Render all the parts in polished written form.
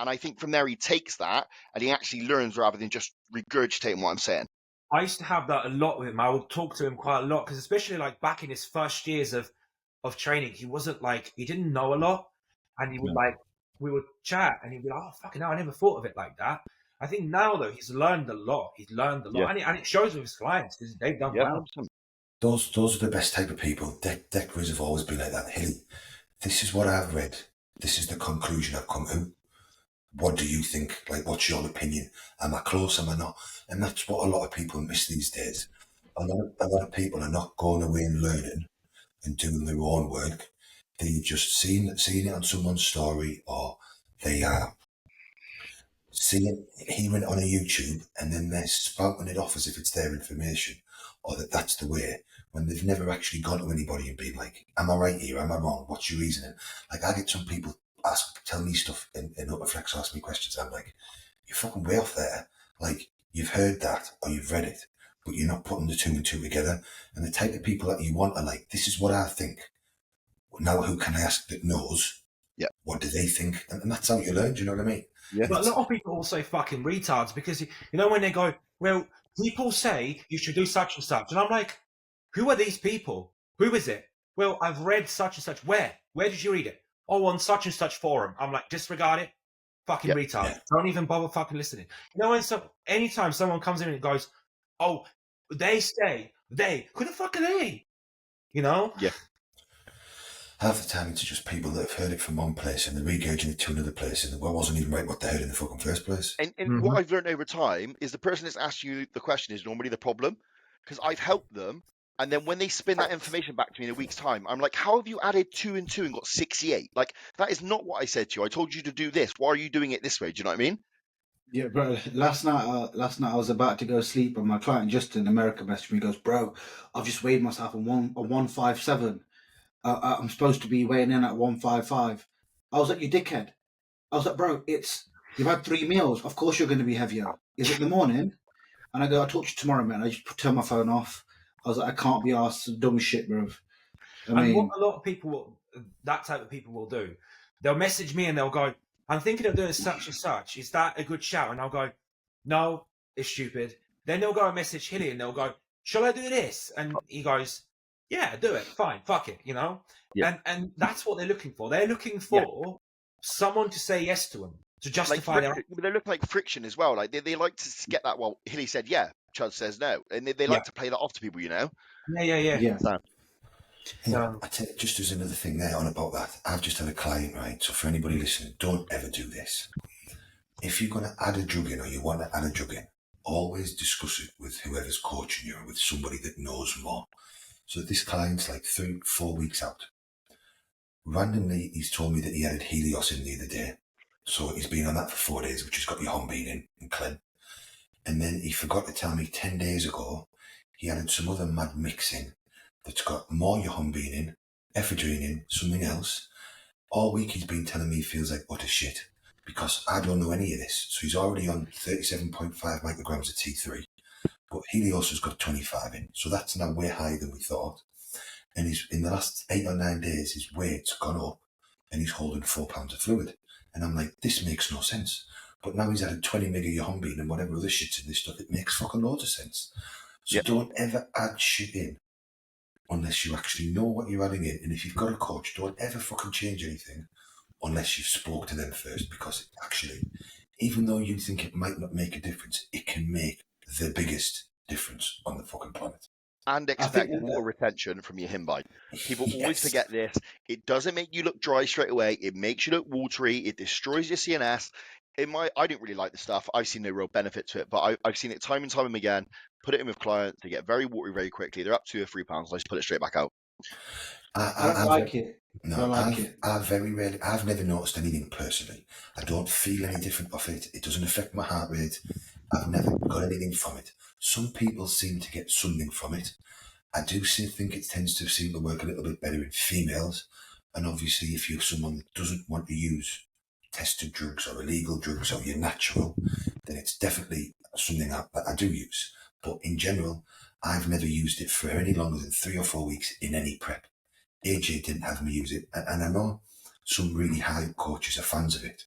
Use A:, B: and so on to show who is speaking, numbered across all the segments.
A: And I think from there he takes that and he actually learns rather than just regurgitating what I'm saying.
B: I used to have that a lot with him. I would talk to him quite a lot because, especially like back in his first years of training, he wasn't like, he didn't know a lot, and he would we would chat, and he'd be like, "Oh fucking hell, I never thought of it like that." I think now though he's learned a lot. And it shows with his clients because they've done well.
C: Those are the best type of people. Deck Grizz have always been like that. Hilly, this is what I've read. This is the conclusion I've come to. What do you think? Like, what's your opinion? Am I close? Am I not? And that's what a lot of people miss these days. A lot of people are not going away and learning and doing their own work. They're just seeing it on someone's story, or they are hearing it on a YouTube, and then they're spouting it off as if it's their information, or that's the way, when they've never actually gone to anybody and been like, am I right here? Am I wrong? What's your reasoning? Like, I get some people tell me stuff in Upper Flex, ask me questions. I'm like, you're fucking way off there. Like, you've heard that or you've read it, but you're not putting the two and two together. And the type of people that you want are like, this is what I think. Now, who can I ask that knows?
A: Yeah.
C: What do they think? And that's how you learn. Do you know what I mean?
A: Yeah.
B: But a lot of people also fucking retards because, you know, when they go, well, people say you should do such and such. And I'm like, who are these people? Who is it? Well, I've read such and such. Where? Where did you read it? Oh, on such and such forum. I'm like, disregard it. Fucking retard. Yeah. Don't even bother fucking listening. You know, anytime someone comes in and goes, oh, they say, who the fuck are they? You know?
A: Yeah.
C: Half the time it's just people that have heard it from one place and they're regurgitating it to another place, and it wasn't even right what they heard in the fucking first place.
A: And what I've learned over time is the person that's asked you the question is normally the problem, because I've helped them. And then when they spin that information back to me in a week's time, I'm like, how have you added 2 and 2 and got 68? Like, that is not what I said to you. I told you to do this. Why are you doing it this way? Do you know what I mean?
D: Yeah, bro. Last night I was about to go to sleep, and my client Justin in America messaged me. He goes, bro, I've just weighed myself on 157. I'm supposed to be weighing in at 155. I was like, you dickhead. I was like, bro, you've had 3 meals. Of course you're going to be heavier. Is it the morning? And I go, I'll talk to you tomorrow, man. I just turn my phone off. I was like, I can't be asked dumb shit, bro.
B: And what a lot of people, that type of people will do, they'll message me and they'll go, I'm thinking of doing such and such. Is that a good shout? And I'll go, no, it's stupid. Then they'll go and message Hilly and they'll go, shall I do this? And he goes, yeah, do it. Fine. Fuck it. You know? Yeah. And that's what they're looking for. They're looking for someone to say yes to them, to justify their...
A: They look like friction as well. Like they like to get that, well, Hilly said yeah, Chud says no. And they like to play that off to people, you know?
B: Yeah.
C: So, I tell you, just as another thing there on about that, I've just had a client, right? So for anybody listening, don't ever do this. If you're going to add a drug in or you want to add a drug in, always discuss it with whoever's coaching you or with somebody that knows more. So this client's like 3-4 weeks out. Randomly, he's told me that he added Helios in the other day. So he's been on that for 4 days, which has got Yohimbine in and Clen. And then he forgot to tell me 10 days ago, he added some other mad mix in that's got more Yohimbine in, ephedrine in, something else. All week he's been telling me he feels like utter shit because I don't know any of this. So he's already on 37.5 micrograms of T3, but Helios has got 25 in. So that's now way higher than we thought. And he's in the last 8 or 9 days, his weight's gone up and he's holding 4 pounds of fluid. And I'm like, this makes no sense. But now he's added 20 mg Yohimbine and whatever other shit's in this stuff. It makes fucking loads of sense. So don't ever add shit in unless you actually know what you're adding in. And if you've got a coach, don't ever fucking change anything unless you've spoke to them first, because it actually, even though you think it might not make a difference, it can make the biggest difference on the fucking planet.
A: And expect water retention from your Yohimbine. People always forget this. It doesn't make you look dry straight away. It makes you look watery. It destroys your CNS. I didn't really like the stuff. I've seen no real benefit to it, but I've seen it time and time again. Put it in with clients. They get very watery very quickly. They're up 2 or 3 pounds. I just put it straight back out.
D: I don't like it.
C: No, I've never noticed anything personally. I don't feel any different off it. It doesn't affect my heart rate. I've never got anything from it. Some people seem to get something from it. I do think it tends to seem to work a little bit better in females. And obviously, if you're someone that doesn't want to use tested drugs or illegal drugs or you're natural, then it's definitely something that I do use. But in general, I've never used it for any longer than 3 or 4 weeks in any prep. AJ didn't have me use it, and I know some really high coaches are fans of it,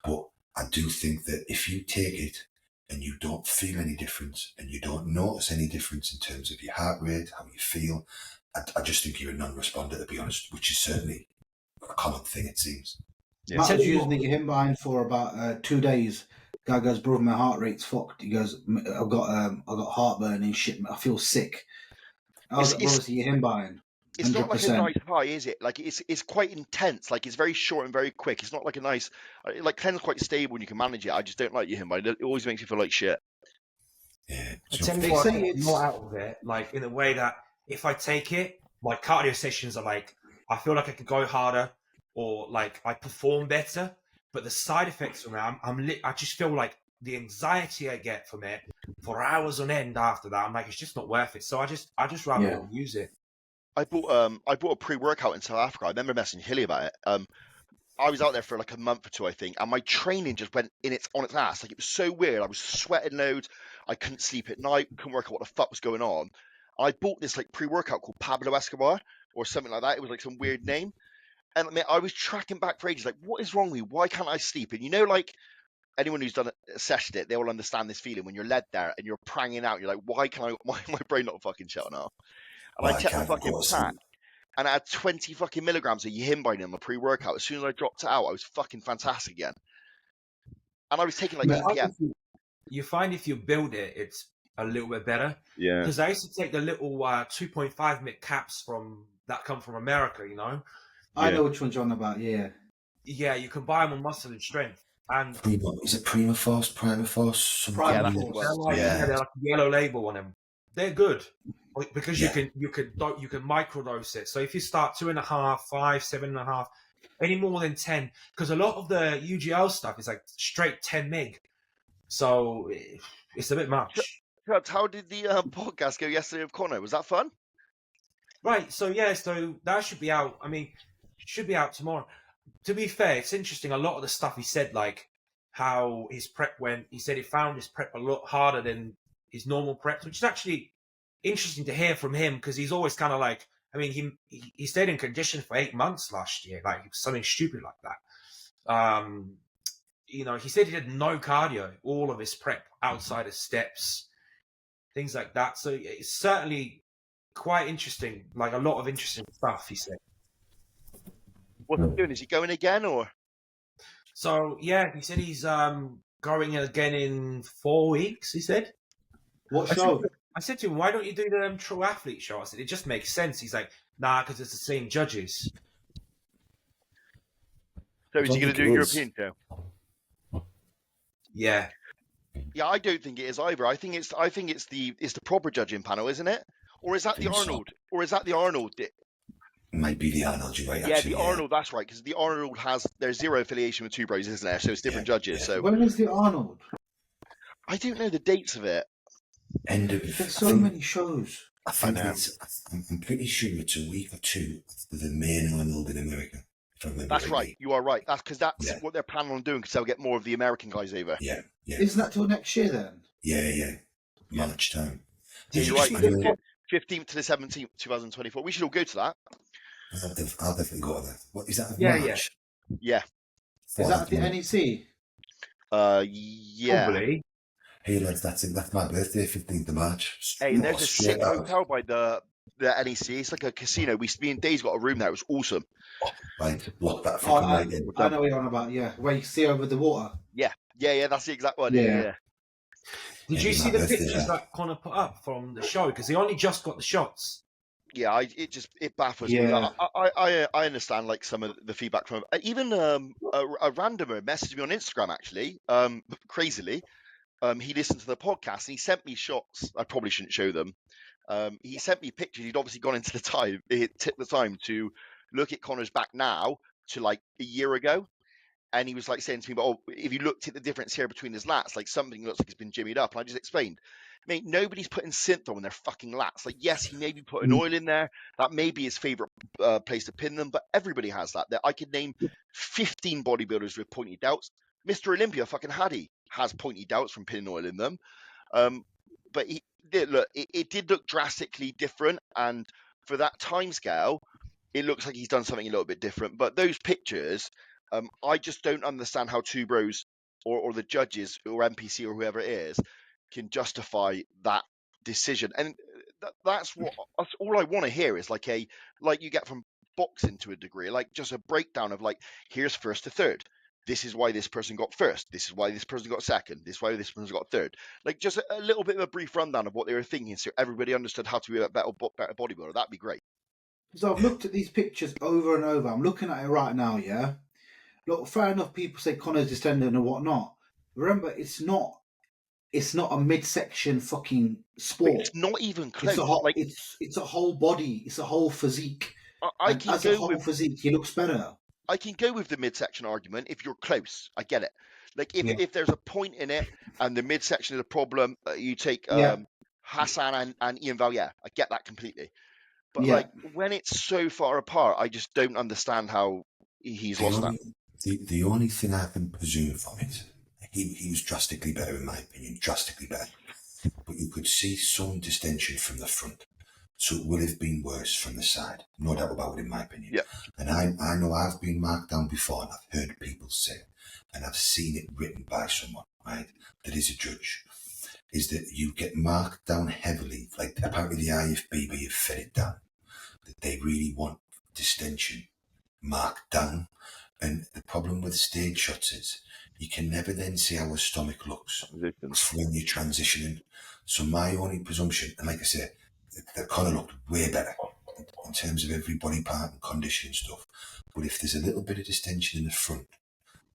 C: but I do think that if you take it and you don't feel any difference and you don't notice any difference in terms of your heart rate, how you feel, I just think you're a non-responder, to be honest, which is certainly a common thing, it seems.
A: Yeah.
D: Matt was using the Yohimbine for about 2 days. Guy goes, bro, my heart rate's fucked. He goes, I've got heartburn and shit. I feel sick. I was like, bro, it's the Yohimbine.
A: It's not like a
D: 100%.
A: nice high, is it? Like it's quite intense. Like it's very short and very quick. It's not like a nice, like Clen's quite stable and you can manage it. I just don't like Yohimbine. It always makes me feel like shit.
C: Yeah.
B: I
C: So
B: tell
D: They
B: you what,
D: say
B: I'm
D: it's-
B: not out of it, like in a way that if I take it, my cardio sessions are like, I feel like I could go harder or like I perform better, but the side effects from it, I just feel like the anxiety I get from it for hours on end after that, I'm like, it's just not worth it. So I just rather
D: Yeah.
B: not use it.
A: I bought a pre-workout in South Africa. I remember messaging Hilly about it. I was out there for like a month or two, I think, and my training just went on its ass. Like it was so weird. I was sweating loads. I couldn't sleep at night. Couldn't work out what the fuck was going on. I bought this like pre-workout called Pablo Escobar or something like that. It was like some weird name. And I mean, I was tracking back for ages. Like, what is wrong with me? Why can't I sleep? And you know, like anyone who's done a session it, they will understand this feeling when you're led there and you're pranging out. You're like, why my brain not fucking shutting off? And I checked the fucking pack. And I had 20 fucking milligrams of Yohimbine in my pre-workout. As soon as I dropped it out, I was fucking fantastic again. And I was taking like EPM.
B: You find if you build it, it's a little bit better.
A: Yeah.
B: Because I used to take the little 2.5 ml caps that come from America, you know?
D: I know which ones you're on about, yeah.
B: Yeah, you can buy them on Muscle and Strength. And
C: Is it Primaforce? Some
D: Prima
C: kind of-
D: Force.
B: they're like a yellow label on them. They're good because
C: Yeah.
B: you can microdose it. So if you start 2.5, 5, 7.5, any more than 10, because a lot of the UGL stuff is like straight 10 mg. So it's a bit much.
A: How did the podcast go yesterday with Connor? Was that fun?
B: Right. So yeah. So that should be out. I mean, should be out tomorrow. To be fair, it's interesting. A lot of the stuff he said, like how his prep went. He said he found his prep a lot harder than his normal preps, which is actually interesting to hear from him because he's always kind of like. I mean, he stayed in condition for 8 months last year, like something stupid like that. You know, he said he did no cardio, all of his prep outside of steps, things like that. So it's certainly quite interesting, like a lot of interesting stuff, he said.
A: What's he doing? Is he going again or?
B: So yeah, he said he's going again in 4 weeks, he said.
D: What show?
B: I said to him, why don't you do the TruAthlete show? I said, it just makes sense. He's like, nah, because it's the same judges.
A: So is he going to do a European show?
B: Yeah.
A: Yeah, I don't think it is either. I think it's the proper judging panel, isn't it? Or is that the Arnold? Or is that the Arnold?
C: Might be the Arnold, you're right.
A: Yeah,
C: actually,
A: the Arnold. That's right, because the Arnold there's zero affiliation with Two Bros, isn't there? So it's different judges.
C: yeah.
A: So
D: When is the Arnold?
A: I don't know the dates of it.
D: There's so many shows.
C: I think
A: I know.
C: I'm pretty sure it's a week or two after the main Arnold in America. If I remember
A: That's
C: rightly.
A: right. You are right. That's because that's
C: Yeah.
A: what they're planning on doing, because they'll get more of the American guys over.
C: Yeah.
D: Isn't that till next year then?
C: Yeah. March time.
A: Yeah, you're right.
C: I know-
A: 15th to the 17th, 2024. We should all go to that.
C: I'll definitely go to that. What is that?
B: Yeah,
C: March?
A: Yeah.
D: Is that the NEC?
A: Yeah.
B: Probably.
C: Hey lads, that's my birthday, 15th of March.
A: Hey, there's a
C: Straight
A: sick
C: out.
A: hotel by the NEC. It's like a casino. Me and Dave's got a room there. It was awesome.
C: Right, block that
D: Oh,
C: fucking right in.
D: I know what you're on about, yeah. Where you see over the water.
A: Yeah, that's the exact one.
D: Yeah.
A: Yeah.
B: Did
C: Yeah,
B: you see the
C: that's it,
B: pictures
C: yeah.
B: that Connor put up from the show? Because he only just got the shots.
A: Yeah, it baffles me.
D: Yeah.
A: I understand like some of the feedback from even a randomer messaged me on Instagram actually, crazily. He listened to the podcast and he sent me shots. I probably shouldn't show them. He sent me pictures. He'd obviously gone into the time. He took the time to look at Connor's back now to like a year ago, and he was like saying to me, "Oh, if you looked at the difference here between his lats, like something looks like it's been jimmied up." And I just explained, mate, nobody's putting synthol in their fucking lats. Like, yes, he maybe put an oil in there. That may be his favorite place to pin them, but everybody has that. I could name 15 bodybuilders with pointy delts. Mr. Olympia fucking Haddy has pointy delts from pinning oil in them. But it did look drastically different, and for that time scale, it looks like he's done something a little bit different. But those pictures, I just don't understand how Two Bros or the judges or NPC or whoever it is can justify that decision. And that's all I want to hear is like you get from boxing to a degree, like just a breakdown of like, here's first to third. This is why this person got first. This is why this person got second. This is why this person got third. Like just a little bit of a brief rundown of what they were thinking, so everybody understood how to be a better bodybuilder. That'd be great.
D: So I've looked at these pictures over and over. I'm looking at it right now, yeah? Look, fair enough, people say Connor's distended and whatnot. Remember, it's not a midsection fucking sport.
A: But it's not even close.
D: It's a whole body. It's a whole physique.
A: I can
D: as a whole physique, he looks better.
A: I can go with the midsection argument if you're close. I get it. Like if there's a point in it and the midsection is a problem, you take Hassan and Ian Valliere. I get that completely. But like when it's so far apart, I just don't understand how he's lost that.
C: The only thing I can presume from it, he was drastically better in my opinion, drastically better. But you could see some distension from the front. So it would have been worse from the side. No doubt about it, in my opinion.
A: Yeah.
C: And I know I've been marked down before and I've heard people say, and I've seen it written by someone, right, that is a judge, is that you get marked down heavily, like apparently the IFBB have fed it down, that they really want distension marked down. And the problem with stage shots is you can never then see how a stomach looks when you're transitioning. So my only presumption, and like I said, that Connor looked way better in terms of every body part and condition and stuff. But if there's a little bit of distension in the front,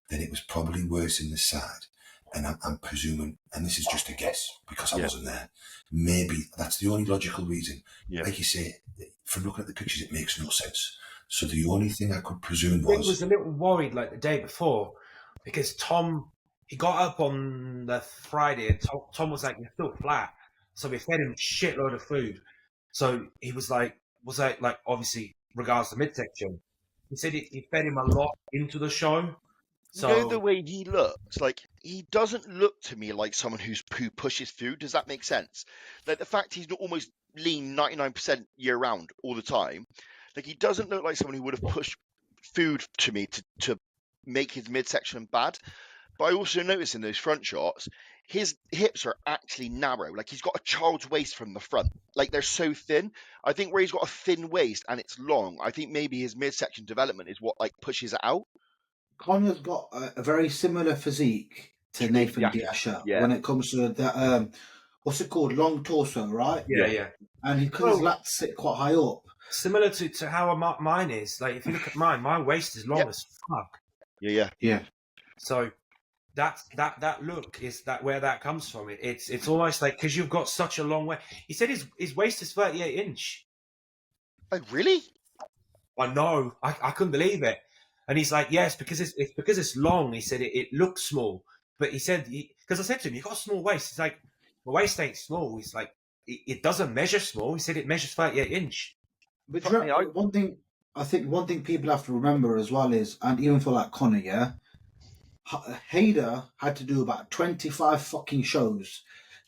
C: then it was probably worse in the side. And I'm presuming, and this is just a guess because I wasn't there, maybe that's the only logical reason. Yeah. Like you say, from looking at the pictures, it makes no sense. So the only thing I could presume was...
B: I was a little worried like the day before because Tom, he got up on the Friday and Tom was like, you're still flat. So we fed him a shitload of food. So he was like obviously regards to midsection. He said he fed him a lot into the show. So,
A: you know the way he looks, like he doesn't look to me like someone who pushes food. Does that make sense? Like the fact he's not almost lean 99% year round all the time. Like he doesn't look like someone who would have pushed food to me to make his midsection bad. But I also noticed in those front shots, his hips are actually narrow. Like he's got a child's waist from the front. Like they're so thin. I think where he's got a thin waist and it's long, I think maybe his midsection development is what like pushes it out.
D: Connor's got a very similar physique to Nathan Diasha when it comes to that. What's it called? Long torso, right?
B: Yeah.
D: And because his lats sit quite high up.
B: Similar to how mine is. Like if you look at mine, my waist is long as fuck.
A: Yeah.
B: So that look is that where that comes from. It's almost like because you've got such a long way. He said his waist is 38 inch.
A: Oh really?
B: I know. I couldn't believe it. And he's like, yes, because it's long. He said it looks small, but he said because I said to him, you got a small waist. He's like, my waist ain't small. He's like, it doesn't measure small. He said it measures 38 inch.
D: But one thing people have to remember as well is, and even for like Connor, Hader had to do about 25 fucking shows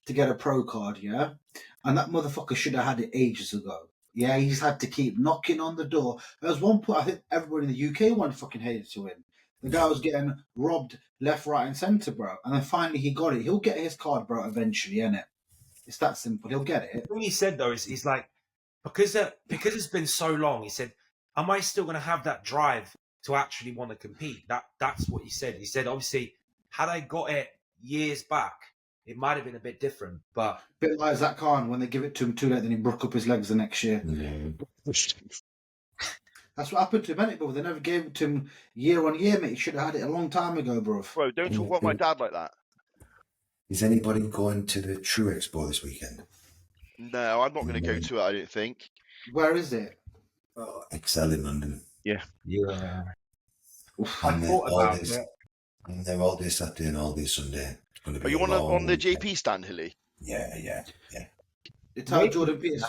D: to get a pro card, and that motherfucker should have had it ages ago. Yeah, he's had to keep knocking on the door. There was one point, I think everybody in the UK wanted fucking Hader to win. The guy was getting robbed left, right, and centre, bro. And then finally he got it. He'll get his card, bro, eventually, innit? It's that simple. He'll get it.
B: The thing he said, though, is he's like, because it's been so long, he said, am I still going to have that drive to actually want to compete? That's what he said. He said, obviously, had I got it years back, it might have been a bit different, but...
D: A bit like Zach Khan, when they give it to him too late, then he broke up his legs the next year. That's what happened to him, innit, bro? They never gave it to him year on year, mate. He should have had it a long time ago, bro.
A: Bro, don't talk about my dad like that.
C: Is anybody going to the True Expo this weekend?
A: No, I'm not going to go to it, I don't think.
D: Where is it?
C: Oh, Excel in London.
A: Yeah.
C: And they're all day Saturday and all day Sunday.
A: Are you on the JP stand, Hilly?
C: Yeah.
D: You tell Jordan Peters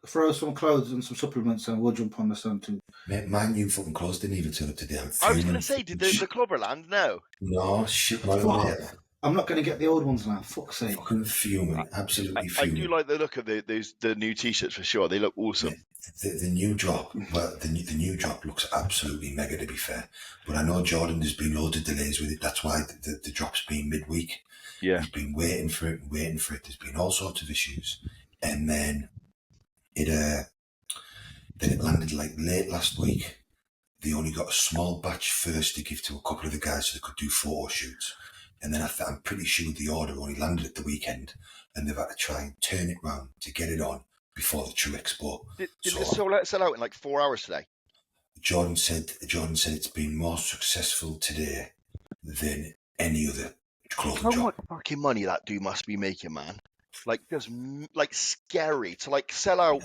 D: throw some clothes and some supplements and we'll jump on the sun too.
C: Mate, my new fucking clothes didn't even turn up today.
A: I was going to say, did the clobber land? No.
C: No, shit, my own.
D: I'm not going to get the old ones now. Fuck's sake.
C: Fucking fuming, absolutely
A: I
C: fuming.
A: do like the look of the new t-shirts for sure. They look awesome.
C: The new drop, well, the new drop looks absolutely mega, to be fair. But I know Jordan, there's been loads of delays with it. That's why the drop's been midweek.
A: Yeah.
C: He's been waiting for it. There's been all sorts of issues, and then it landed like late last week. They only got a small batch first to give to a couple of the guys so they could do photo shoots. And then I'm pretty sure the order only landed at the weekend, and they've had to try and turn it round to get it on before the True Expo.
A: Did it sell out in like 4 hours today?
C: Jordan said it's been more successful today than any other clothing
A: How
C: drop.
A: much fucking money that dude must be making, man? Like, just like scary to like sell out.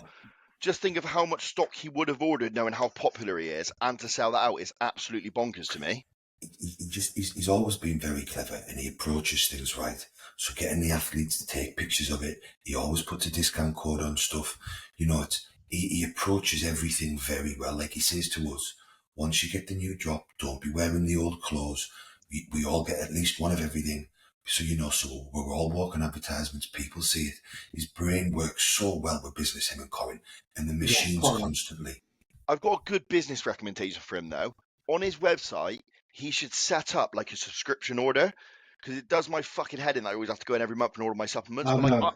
A: Just think of how much stock he would have ordered, knowing how popular he is, and to sell that out is absolutely bonkers to me.
C: He's always been very clever, and he approaches things right. So getting the athletes to take pictures of it, he always puts a discount code on stuff. You know, he approaches everything very well. Like he says to us, once you get the new drop, don't be wearing the old clothes. We all get at least one of everything. So, you know, so we're all walking advertisements, people see it. His brain works so well with business, him and Corin, and the machines constantly.
A: I've got a good business recommendation for him, though. On his website, he should set up like a subscription order, because it does my fucking head in. I always have to go in every month and order my supplements.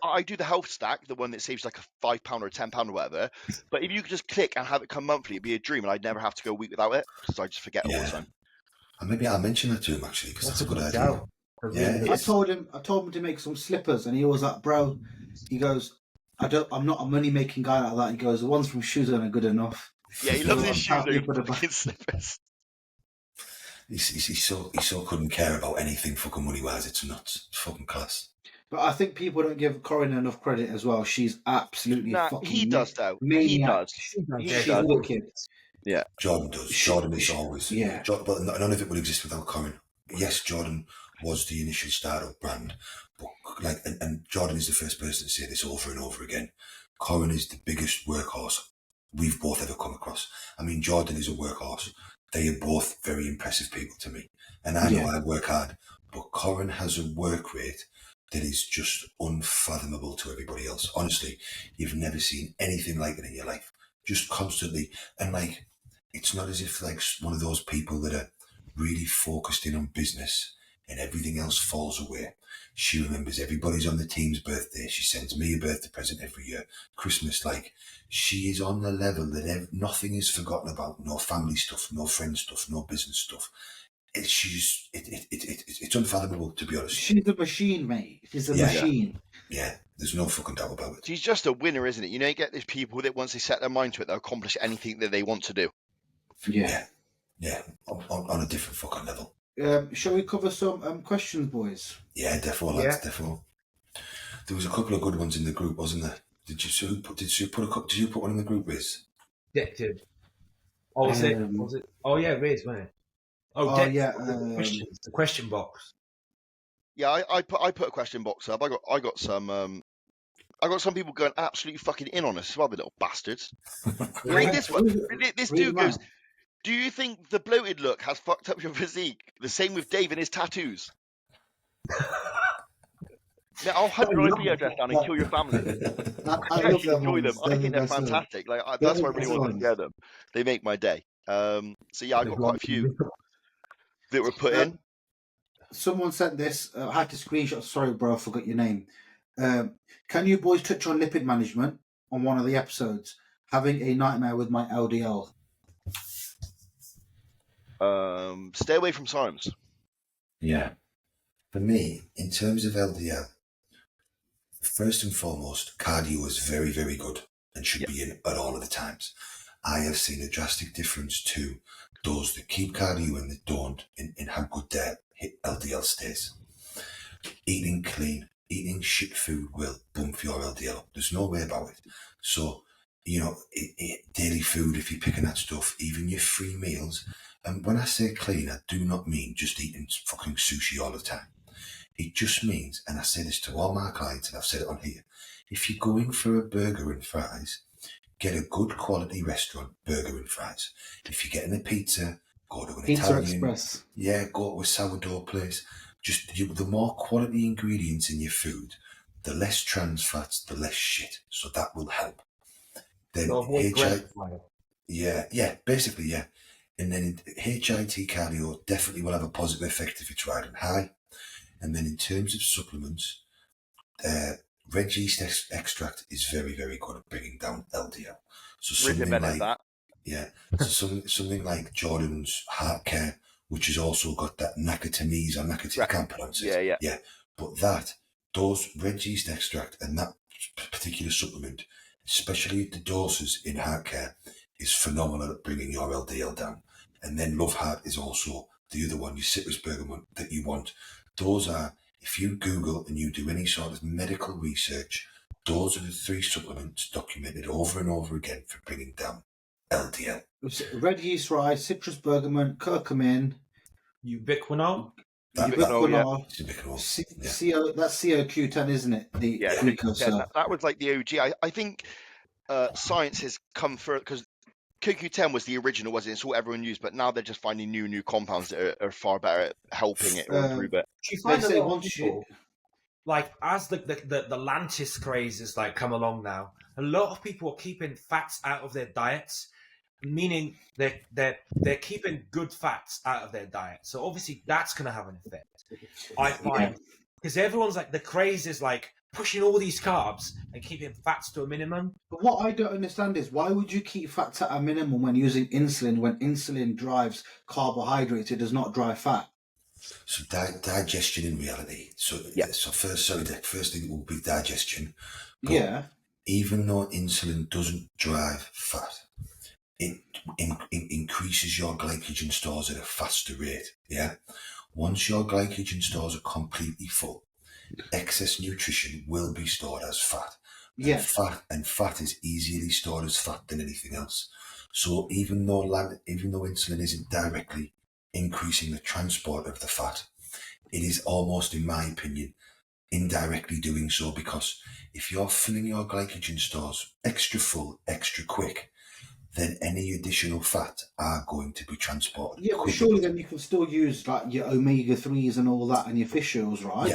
A: I do the health stack, the one that saves like a £5 or a £10 or whatever. But if you could just click and have it come monthly, it'd be a dream, and I'd never have to go a week without it, because I just forget all the time.
C: And maybe I'll mention that to him, actually, because that's a good idea. Yeah,
D: I told him to make some slippers, and he was like, "Bro," he goes, "I'm not a money making guy like that." He goes, "The ones from Shoes are good enough."
A: Yeah, he loves his shoes. They're fucking slippers.
C: He so couldn't care about anything fucking money wise. It's nuts. It's fucking class.
D: But I think people don't give Corinne enough credit as well. She's absolutely fucking.
A: He does though.
D: Maniac.
A: He
D: does. Wicked.
A: Yeah,
C: Jordan does. Jordan is always.
D: Yeah.
C: But none of it would exist without Corin. Yes, Jordan was the initial startup brand, but like, and Jordan is the first person to say this over and over again. Corin is the biggest workhorse we've both ever come across. I mean, Jordan is a workhorse. They are both very impressive people to me, and I know I work hard, but Corin has a work rate that is just unfathomable to everybody else. Honestly, you've never seen anything like it in your life. Just constantly, and like, it's not as if like one of those people that are really focused in on business and everything else falls away. She remembers everybody's on the team's birthday. She sends me a birthday present every year. Christmas, like, she is on the level that nothing is forgotten about. No family stuff, no friend stuff, no business stuff. It's unfathomable, to be honest.
D: She's a machine, mate. She's a machine.
C: Yeah, there's no fucking doubt about it.
A: She's just a winner, isn't it? You know, you get these people that once they set their mind to it, they'll accomplish anything that they want to do.
C: Yeah, on a different fucking level.
D: Shall we cover some questions, boys?
C: Yeah, definitely, lads, definitely. There was a couple of good ones in the group, wasn't there? Did you put one in the group, Riz?
B: Yeah, did. Oh, was it? Oh, yeah, Riz, wasn't it? The question box.
A: Yeah, I put a question box up. I got some people going absolutely fucking in on us as well, the little bastards. Read this one. This dude goes, "Do you think the bloated look has fucked up your physique? The same with Dave and his tattoos." Yeah, I'll hunt your IP address down and kill your family. I actually enjoy them. I think they're fantastic. Like, that's why I really want to share them. They make my day. So yeah, I got quite a few that were put in.
D: Someone sent this. I had to screenshot. Sorry, bro, I forgot your name. Can you boys touch on lipid management on one of the episodes? Having a nightmare with my LDL.
A: Stay away from SARMs.
C: Yeah. For me, in terms of LDL, first and foremost, cardio is very, very good and should be in at all of the times. I have seen a drastic difference to those that keep cardio and that don't in how good their LDL stays. Eating clean, eating shit food will bump your LDL up. There's no way about it. So, you know, daily food, if you're picking that stuff, even your free meals. And when I say clean, I do not mean just eating fucking sushi all the time. It just means, and I say this to all my clients, and I've said it on here, if you're going for a burger and fries, get a good quality restaurant, burger and fries. If you're getting a pizza, go to an
D: Pizza
C: Italian.
D: Express.
C: Yeah, go to a sourdough place. the more quality ingredients in your food, the less trans fats, the less shit. So that will help. Then
B: So avoid grains, like.
C: basically, yeah. And then HIT cardio definitely will have a positive effect if it's riding high. And then in terms of supplements, red yeast extract is very, very good at bringing down LDL. So something
A: Recommended
C: like something like Jordan's Heart Care, which has also got that nicotinamide or nicotine, I can't pronounce it.
A: Yeah.
C: But those red yeast extract and that particular supplement, especially the doses in Heart Care, is phenomenal at bringing your LDL down. And then Love Heart is also the other one, your citrus bergamot that you want. Those are, if you Google and you do any sort of medical research, those are the 3 supplements documented over and over again for bringing down LDL.
D: Red yeast rice, citrus bergamot, curcumin,
B: Ubiquinol.
D: ubiquinol.
C: Yeah.
D: That's CoQ10, isn't it? The precursor.
A: That was like the OG. I think science has come further because CoQ10 was the original, wasn't it? It's what everyone used, but now they're just finding new compounds that are far better at helping it or improve it.
B: Do you find a lot of people, like as the Lantis craze is like come along now, a lot of people are keeping fats out of their diets, meaning they're keeping good fats out of their diet. So obviously that's going to have an effect. I find because everyone's like the craze is like pushing all these carbs and keeping fats to a minimum.
D: But what I don't understand is why would you keep fats at a minimum when using insulin, when insulin drives carbohydrates, it does not drive fat?
C: So digestion in reality. So the first thing will be digestion. But even though insulin doesn't drive fat, it increases your glycogen stores at a faster rate. Yeah. Once your glycogen stores are completely full, excess nutrition will be stored as fat. And fat is easily stored as fat than anything else. So even though insulin isn't directly increasing the transport of the fat, it is almost, in my opinion, indirectly doing so, because if you're filling your glycogen stores extra full, extra quick, then any additional fat are going to be transported.
D: Yeah, but surely then you can still use like your omega-3s and all that and your fish oils, right?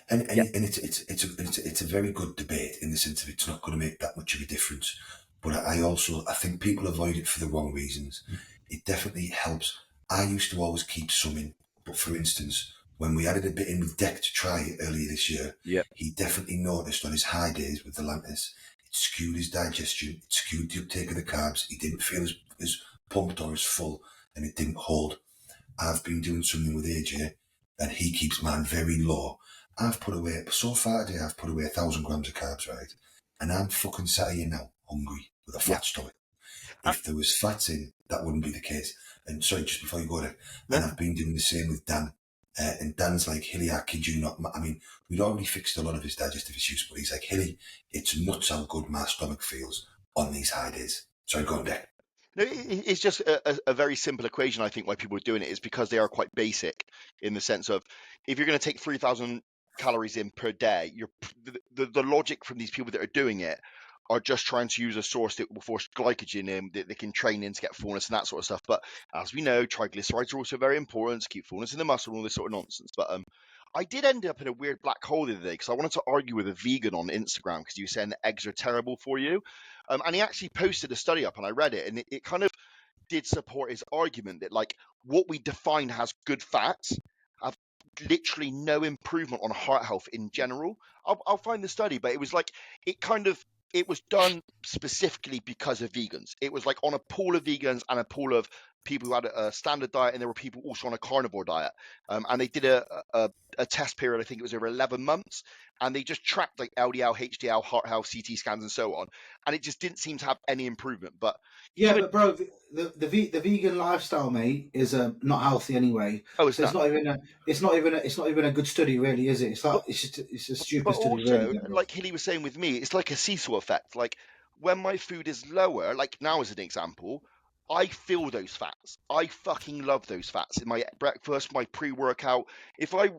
C: And it's a very good debate in the sense of it's not going to make that much of a difference. But I think people avoid it for the wrong reasons. It definitely helps. I used to always keep some in, but for instance, when we added a bit in with Deck to try it earlier this year, he definitely noticed on his high days with the Lantis, it skewed his digestion, it skewed the uptake of the carbs, he didn't feel as pumped or as full, and it didn't hold. I've been doing something with AJ, and he keeps mine very low. So far today, I've put away 1,000 grams of carbs, right? And I'm fucking sat here now, hungry, with a fat stomach. If there was fats in, that wouldn't be the case. And sorry, just before you go there, and I've been doing the same with Dan. And Dan's like, Hilly, I kid you not. I mean, we'd already fixed a lot of his digestive issues, but he's like, Hilly, it's nuts how good my stomach feels on these high days. Sorry, go on, Deck.
A: No, it's just a very simple equation. I think why people are doing it is because they are quite basic in the sense of if you're going to take 3,000 calories in per day, the logic from these people that are doing it are just trying to use a source that will force glycogen in, that they can train in to get fullness and that sort of stuff. But as we know, triglycerides are also very important to keep fullness in the muscle and all this sort of nonsense. But I did end up in a weird black hole the other day because I wanted to argue with a vegan on Instagram because he was saying that eggs are terrible for you. And he actually posted a study up and I read it, and it kind of did support his argument that like what we define as good fats have literally no improvement on heart health in general. I'll find the study, but it was like it was done specifically because of vegans. It was like on a pool of vegans and a pool of people who had a standard diet, and there were people also on a carnivore diet. And they did a test period, I think it was over 11 months, and they just tracked like LDL, HDL, heart health, CT scans, and so on. And it just didn't seem to have any improvement. But
D: but bro, the vegan lifestyle, mate, is not healthy anyway.
A: Oh, it's
D: not even a good study, really, is it? It's a stupid
A: but
D: study.
A: Also,
D: really.
A: like Hilly was saying with me, it's like a seesaw effect. Like when my food is lower, like now as an example, I feel those fats. I fucking love those fats in my breakfast, my pre-workout. If I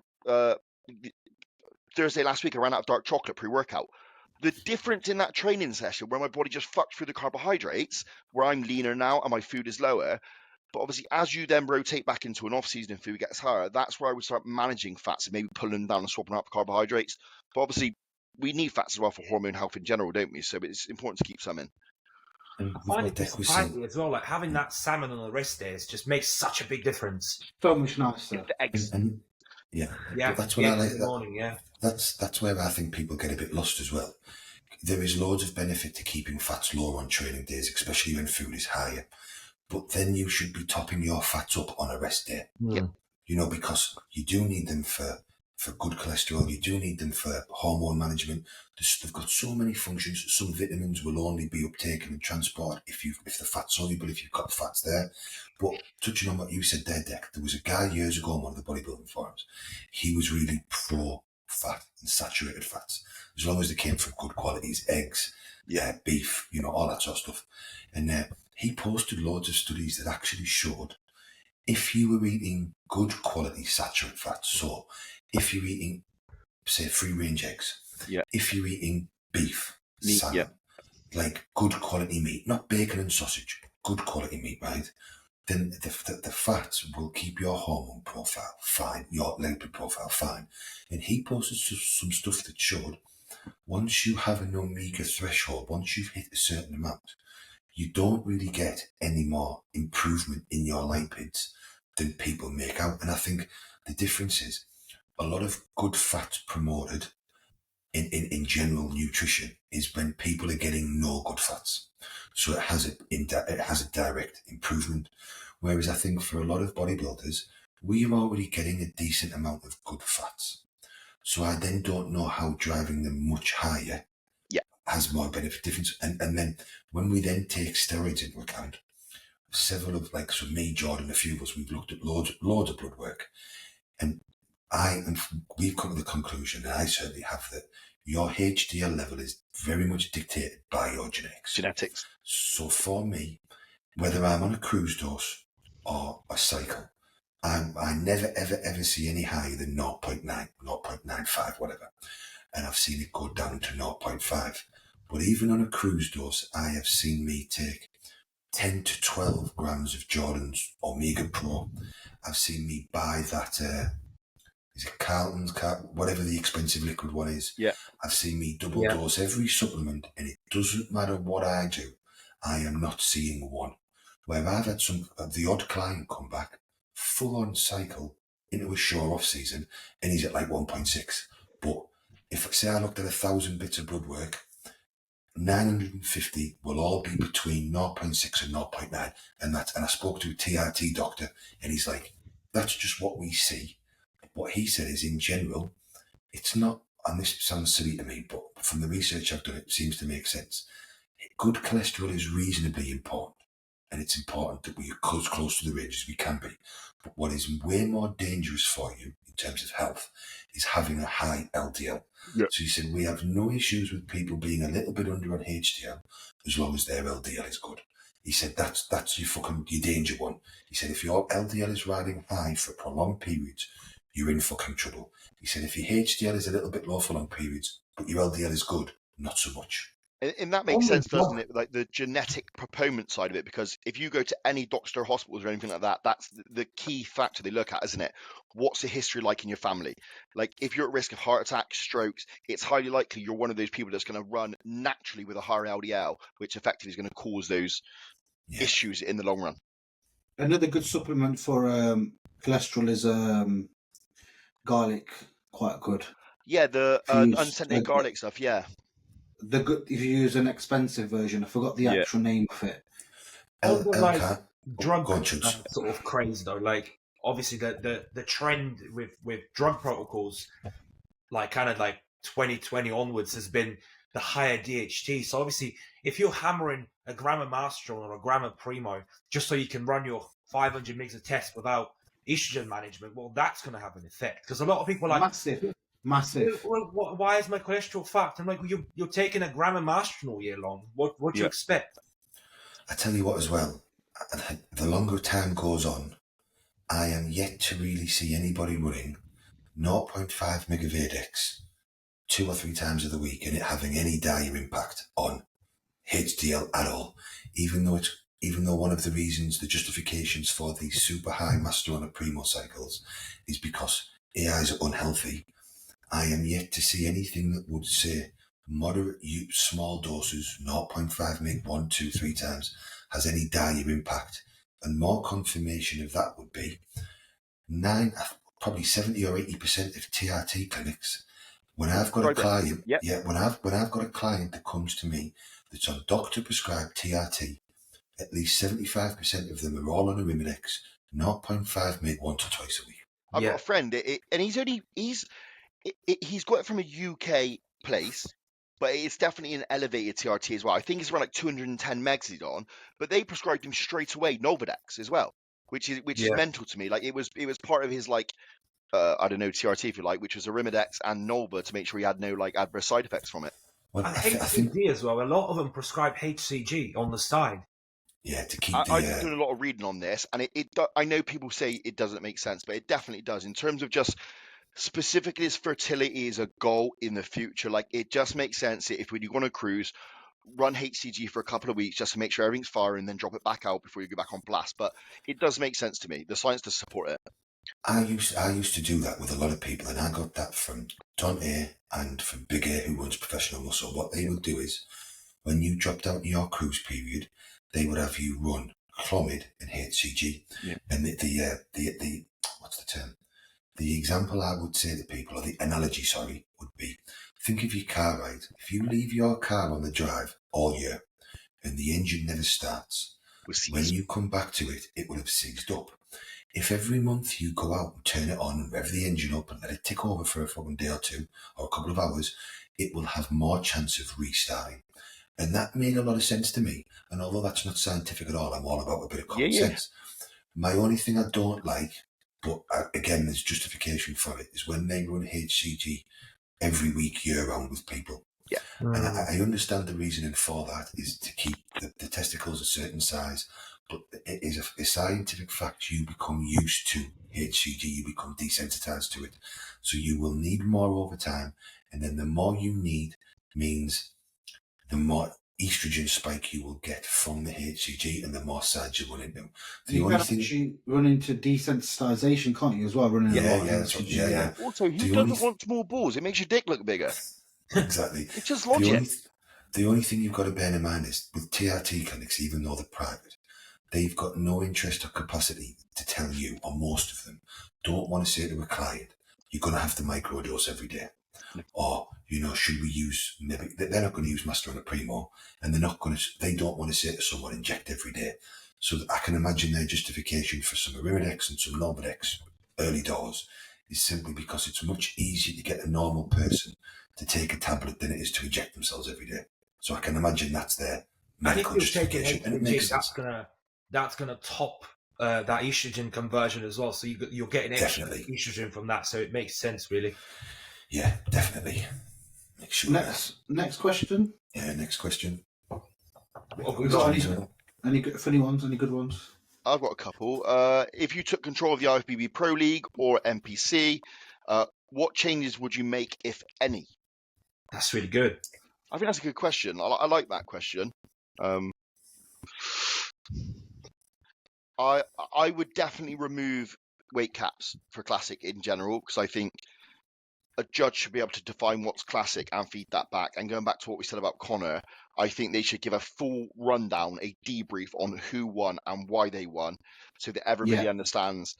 A: Thursday last week I ran out of dark chocolate pre-workout. The difference in that training session where my body just fucked through the carbohydrates, where I'm leaner now and my food is lower, But obviously, as you then rotate back into an off-season and food gets higher, that's where I would start managing fats and maybe pulling them down and swapping out for carbohydrates. But obviously, we need fats as well for hormone health in general, don't we? So it's important to keep some in.
C: And
B: I
C: with
B: find
C: what
B: it
C: Deck was saying,
B: surprising as well. Like having that salmon on the rest days just makes such a big difference.
D: So much nicer.
A: The eggs.
C: and yeah,
B: Yeah,
C: but that's
B: the
C: what I
B: eggs
C: like.
B: in the morning. Yeah,
C: That's where I think people get a bit lost as well. There is loads of benefit to keeping fats lower on training days, especially when food is higher. But then you should be topping your fats up on a rest day.
A: Yep.
C: You know, because you do need them for good cholesterol. You do need them for hormone management. They've got so many functions. Some vitamins will only be uptaken and transported if the fat's soluble, if you've got fats there. But touching on what you said there, Deck, there was a guy years ago on one of the bodybuilding forums. He was really pro fat and saturated fats, as long as they came from good qualities, eggs, beef, you know, all that sort of stuff. And he posted loads of studies that actually showed if you were eating good quality saturated fats, so if you're eating, say, free-range eggs, if you're eating beef,
A: meat,
C: salmon, like good quality meat, not bacon and sausage, good quality meat, right? Then the fats will keep your hormone profile fine, your lipid profile fine. And he posted some stuff that showed once you have an omega threshold, once you've hit a certain amount, you don't really get any more improvement in your lipids than people make out. And I think the difference is a lot of good fats promoted in general nutrition is when people are getting no good fats. So it has a direct improvement. Whereas I think for a lot of bodybuilders, we are already getting a decent amount of good fats. So I then don't know how driving them much higher has more benefit difference. And then when we then take steroids into account, several of, like, so me, Jordan, a few of us, we've looked at loads of blood work, and we've come to the conclusion, and I certainly have, that your HDL level is very much dictated by your genetics. So for me, whether I'm on a cruise dose or a cycle, I never, ever see any higher than 0.9, 0.95, whatever. And I've seen it go down to 0.5. But even on a cruise dose, I have seen me take 10 to 12 grams of Jordan's Omega Pro. I've seen me buy that, is it Carlton's, whatever the expensive liquid one is.
A: Yeah.
C: I've seen me double dose every supplement, and it doesn't matter what I do, I am not seeing one. Where I've had the odd client come back, full on cycle into a show off season, and he's at like 1.6. But if, say, I looked at 1,000 bits of blood work, 950 will all be between 0.6 and 0.9. And I spoke to a TRT doctor, and he's like, that's just what we see. What he said is, in general, it's not, and this sounds silly to me, but from the research I've done, it seems to make sense. Good cholesterol is reasonably important, and it's important that we are as close to the range as we can be. But what is way more dangerous for you in terms of health is having a high LDL.
A: Yep.
C: So he said, we have no issues with people being a little bit under on HDL as long as their LDL is good. He said, that's your danger one. He said, if your LDL is riding high for prolonged periods, you're in fucking trouble. He said, if your HDL is a little bit low for long periods, but your LDL is good, not so much.
A: And that makes sense, doesn't it? Like the genetic proponent side of it, because if you go to any doctor or hospitals or anything like that, that's the key factor they look at, isn't it? What's the history like in your family? Like if you're at risk of heart attacks, strokes, it's highly likely you're one of those people that's going to run naturally with a higher LDL, which effectively is going to cause those issues in the long run. Another
D: good supplement for cholesterol is garlic. Quite good.
A: Yeah, the unscented garlic stuff. Yeah.
D: The good, if you use an expensive version, I forgot the actual name of it.
B: Drug sort of craze though. Like obviously the trend with drug protocols, like kind of like 2020 onwards, has been the higher DHT. So obviously, if you're hammering a gram of Masteron or a gram of Primo just so you can run your 500 mgs of test without estrogen management, well, that's going to have an effect, because a lot of people are like
D: massive.
B: Well, why is my cholesterol fat? I'm like, well, you're taking a gram of Masteron all year long. What do you expect?
C: I tell you what as well, the longer time goes on, I am yet to really see anybody running 0.5 mg of ADEX 2 or 3 times of the week and it having any dire impact on HDL at all, even though even though one of the reasons, the justifications for these super high Masterona Primo cycles is because AIs are unhealthy, I am yet to see anything that would say moderate small doses, 0.5 mg, 1, 2, 3 times, has any dire impact. And more confirmation of that would be probably 70 or 80% of TRT clinics. When I've got a client, when I've got a client that comes to me that's on doctor prescribed TRT, at least 75% of them are all on Arimidex, 0.5 mg once or twice a week.
A: I've got a friend, and he's got it from a UK place, but it's definitely an elevated TRT as well. I think it's around like 210 megs he's on, but they prescribed him straight away Novadex as well, which is mental to me. Like it was part of his like I don't know, TRT if you like, which was Arimidex and Nova to make sure he had no like adverse side effects from it.
B: Well, and HCG as well. A lot of them prescribe HCG on the side.
C: Yeah, to keep
A: I've been doing a lot of reading on this, and I know people say it doesn't make sense, but it definitely does in terms of just specifically as fertility is a goal in the future. Like it just makes sense that if we do go on a cruise, run HCG for a couple of weeks just to make sure everything's firing, and then drop it back out before you go back on blast. But it does make sense to me. The science does support it.
C: I used to do that with a lot of people, and I got that from Don A and from Big A, who runs Professional Muscle. What they would do is, when you dropped out your cruise period, they would have you run Clomid and HCG. Yeah. And the what's the term? The example I would say to people, or the analogy, sorry, would be, think of your car, right? If you leave your car on the drive all year and the engine never starts, when you come back to it, it will have seized up. If every month you go out and turn it on and rev the engine up and let it tick over for a fucking day or two or a couple of hours, it will have more chance of restarting. And that made a lot of sense to me. And although that's not scientific at all, I'm all about a bit of common sense. My only thing I don't like, but again, there's justification for it, is when they run HCG every week year round with people.
A: Yeah.
C: And I understand the reasoning for that is to keep the testicles a certain size, but it is a scientific fact. You become used to HCG, you become desensitized to it. So you will need more over time. And then the more you need means the more estrogen spike you will get from the HCG and the more sides you run into.
D: You can actually run into desensitization, can't you, as well? Running
C: yeah.
A: Also, who doesn't want small balls? It makes your dick look bigger.
C: Exactly.
A: It's just logic.
C: The only thing you've got to bear in mind is with TRT clinics, even though they're private, they've got no interest or capacity to tell you, or most of them, don't want to say to a client, you're going to have to microdose every day. Or, should we use, maybe they're not going to use Masterona Primo, and they don't want to say to someone, inject every day. So I can imagine their justification for some Arimidex and some Novadex early doors is simply because it's much easier to get a normal person to take a tablet than it is to inject themselves every day. So I can imagine that's their medical justification, and it makes sense.
B: That's gonna top that estrogen conversion as well. So you're getting extra estrogen from that. So it makes sense, really.
C: Yeah, definitely. Make sure.
D: Next question.
C: Yeah, next question.
D: Have we got any funny ones? Any good ones?
A: I've got a couple. If you took control of the IFBB Pro League or NPC, what changes would you make, if any?
B: That's really good.
A: I think that's a good question. I like that question. I would definitely remove weight caps for Classic in general, because I think a judge should be able to define what's Classic and feed that back. And going back to what we said about Connor, I think they should give a full rundown, a debrief on who won and why they won, so that everybody understands.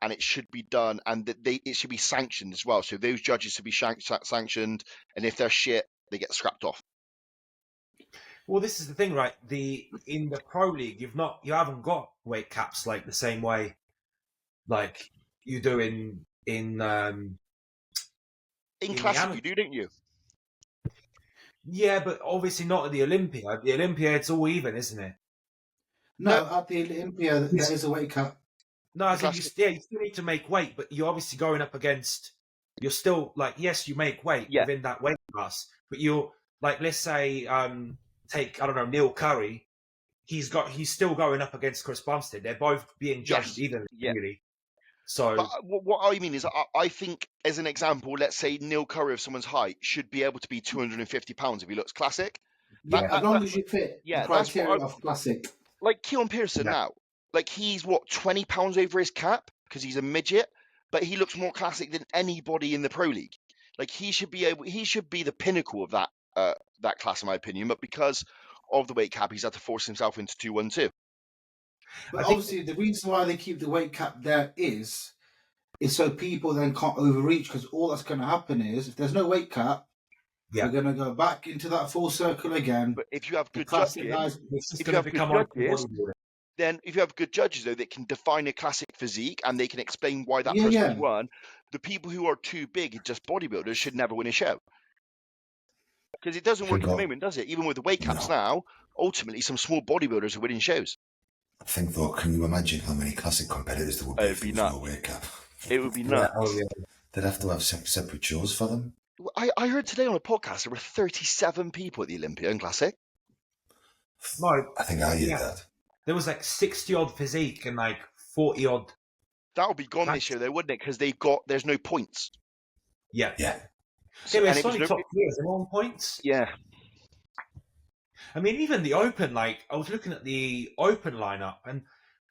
A: And it should be done, and that it should be sanctioned as well. So those judges should be sanctioned, and if they're shit, they get scrapped off.
B: Well, this is the thing, right? In the Pro League, you haven't got weight caps like the same way, like you do in
A: Classic, you do, don't you?
B: Yeah, but obviously not at the Olympia. At the Olympia, it's all even, isn't it?
D: No, at the Olympia, there is a weight cap.
B: No, you still need to make weight, but you're obviously going up against. You're still yes, you make weight within that weight class, but you're let's say take Neil Curry. He's still going up against Chris Bumstead. They're both being judged evenly, really. So,
A: but what I mean is, I think, as an example, let's say Neil Curry of someone's height should be able to be 250 pounds if he looks Classic.
D: As long as you fit the criteria of Classic.
A: Like Keon Pearson now, like he's what 20 pounds over his cap because he's a midget, but he looks more classic than anybody in the pro league. Like he should be the pinnacle of that class in my opinion, but because of the weight cap, he's had to force himself into 212.
D: But obviously, the reason why they keep the weight cap there is so people then can't overreach, because all that's going to happen is if there's no weight cap, we're going to go back into that full circle again.
A: But if you have good
D: classic
A: judges, then if you have good judges though that can define a classic physique and they can explain why that person won, the people who are too big and just bodybuilders should never win a show. Because it doesn't work at the moment, does it? Even with the weight caps now, ultimately some small bodybuilders are winning shows.
C: I think though, can you imagine how many classic competitors there would be if there was no weight cap?
A: It would be nuts.
C: They'd have to have separate shows for them.
A: I heard today on a podcast there were 37 people at the Olympia in Classic.
B: No,
C: I think I heard that.
B: There was like 60 odd physique and like 40 odd.
A: That would be gone this year though, wouldn't it? Because there's no points.
B: Yeah.
A: So,
B: it's only top tiers. They're on points.
A: Yeah.
B: I mean, even the Open, like I was looking at the Open lineup, and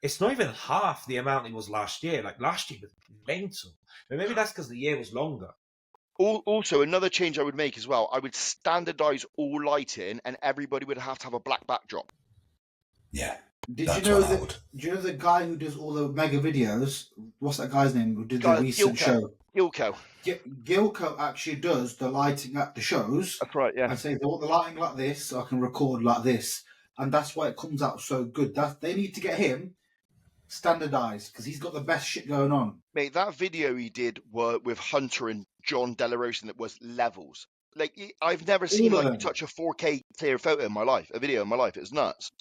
B: it's not even half the amount it was last year. Like last year was mental. But maybe that's because the year was longer.
A: Also, another change I would make as well, I would standardise all lighting and everybody would have to have a black backdrop.
C: Yeah.
D: Do you know the guy who does all the mega videos? What's that guy's name? Who did the recent show?
A: Gilco.
D: Gilco actually does the lighting at the shows.
A: That's right, yeah.
D: And say they want the lighting like this, so I can record like this. And that's why it comes out so good. They need to get him standardised because he's got the best shit going on.
A: Mate, that video he did with Hunter and John Delarosa that was levels. Like, I've never seen such a 4K clear photo in my life, a video in my life. It was nuts.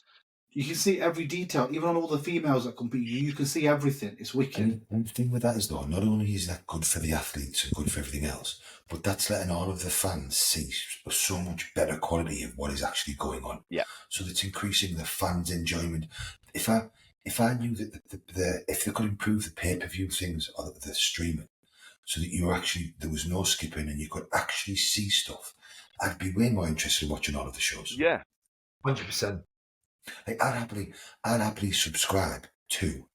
D: You can see every detail, even on all the females that compete. You can see everything. It's wicked.
C: And the thing with that is, though, not only is that good for the athletes and good for everything else, but that's letting all of the fans see so much better quality of what is actually going on.
A: Yeah.
C: So that's increasing the fans' enjoyment. If I knew that if they could improve the pay-per-view things or the streaming, so that there was no skipping and you could actually see stuff, I'd be way more interested in watching all of the shows.
A: Yeah.
B: 100%.
C: Like I'd happily subscribe to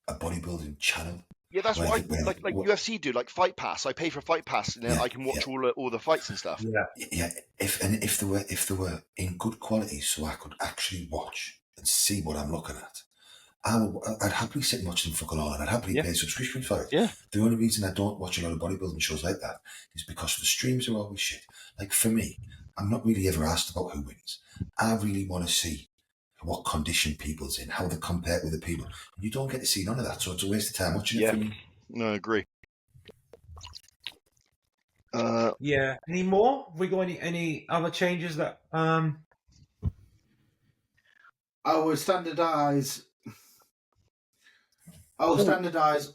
C: a bodybuilding channel.
A: Yeah, that's what like UFC do, like Fight Pass. I pay for Fight Pass and then I can watch all the fights and stuff.
C: Yeah. If they were in good quality, so I could actually watch and see what I'm looking at, I'd happily sit and watch them fucking all, and I'd happily pay a subscription for it.
A: Yeah.
C: The only reason I don't watch a lot of bodybuilding shows like that is because the streams are always shit. Like for me, I'm not really ever asked about who wins. I really want to see what condition people's in, how they compare with the people. And you don't get to see none of that, so it's a waste of time watching it for me.
A: No, I agree.
B: Any more? Have we got any other changes that
D: I would standardise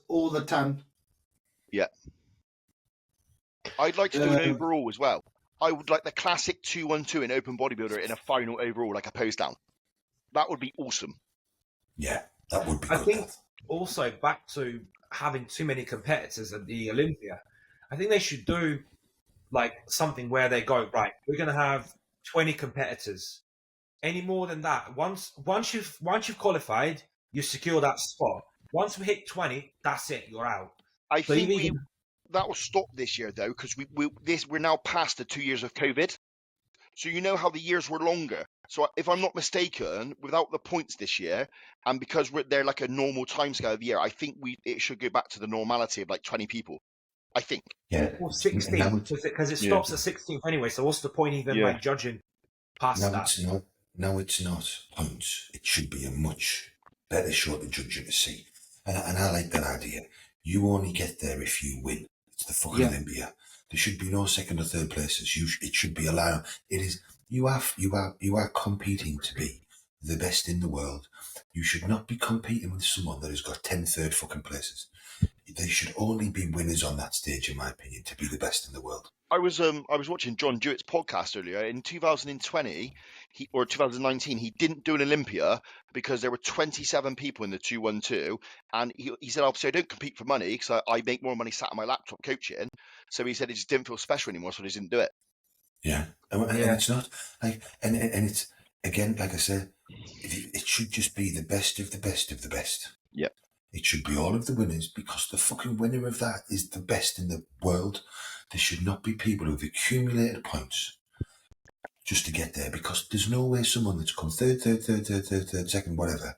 D: all the 10.
A: Yeah. I'd like to do an overall as well. I would like the classic 212 in open bodybuilder in a final overall, like a pose down. That would be awesome.
C: Yeah, that would be good.
B: I think also back to having too many competitors at the Olympia, I think they should do like something where they go, right, we're going to have 20 competitors. Any more than that, once you've qualified, you secure that spot. Once we hit 20, that's it, you're out.
A: I think that will stop this year though, because we're now past the 2 years of COVID. So you know how the years were longer. So if I'm not mistaken, without the points this year, and because they're like a normal timescale of the year, I think it should go back to the normality of like 20 people. I think.
C: Yeah.
B: Or 16, because it stops at 16 anyway. So what's the point even like judging past that?
C: No, it's not points. It should be a much better show to judge and to see. And I like that idea. You only get there if you win. It's the fucking Olympia. There should be no second or third places. It should be allowed. It is. You are competing to be the best in the world. You should not be competing with someone that has got 10 third fucking places. There should only be winners on that stage, in my opinion, to be the best in the world.
A: I was watching John Dewitt's podcast earlier. In 2020 or 2019, he didn't do an Olympia because there were 27 people in the 212, and he said, obviously I don't compete for money because I make more money sat on my laptop coaching. So he said it just didn't feel special anymore, so he didn't do it.
C: Yeah, and it's not like, and it's again, like I said, It should just be the best of the best of the best.
A: Yep.
C: It should be all of the winners, because the fucking winner of that is the best in the world. There should not be people who've accumulated points just to get there, because there's no way someone that's come third, second, whatever,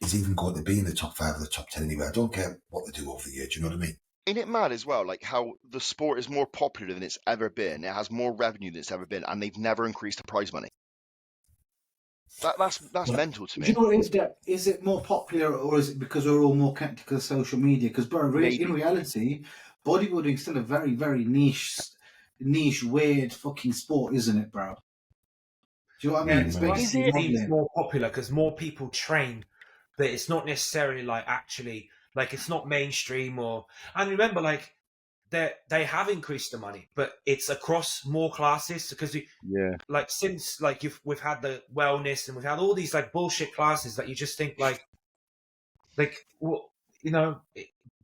C: is even going to be in the top 5 or the top 10 anyway. I don't care what they do over the year. Do you know what I mean?
A: Isn't it mad as well, like how the sport is more popular than it's ever been? It has more revenue than it's ever been, and they've never increased the prize money. That's mental to
D: Do
A: me.
D: you know what it is, Deb? Is it more popular, or is it because we're all more connected to social media? Because, bro,
A: Maybe.
D: in reality, bodybuilding is still a very, very niche, weird fucking sport, isn't it, bro? Do you know what I mean? It's
C: Right.
B: Is
D: basically
B: it seems
D: modelling.
B: more popular because more people train, but it's not necessarily like actually like it's not mainstream or. And remember, like they have increased the money, but it's across more classes because
A: Yeah.
B: like since like we've had the wellness and we've had all these like bullshit classes that you just think like well, you know,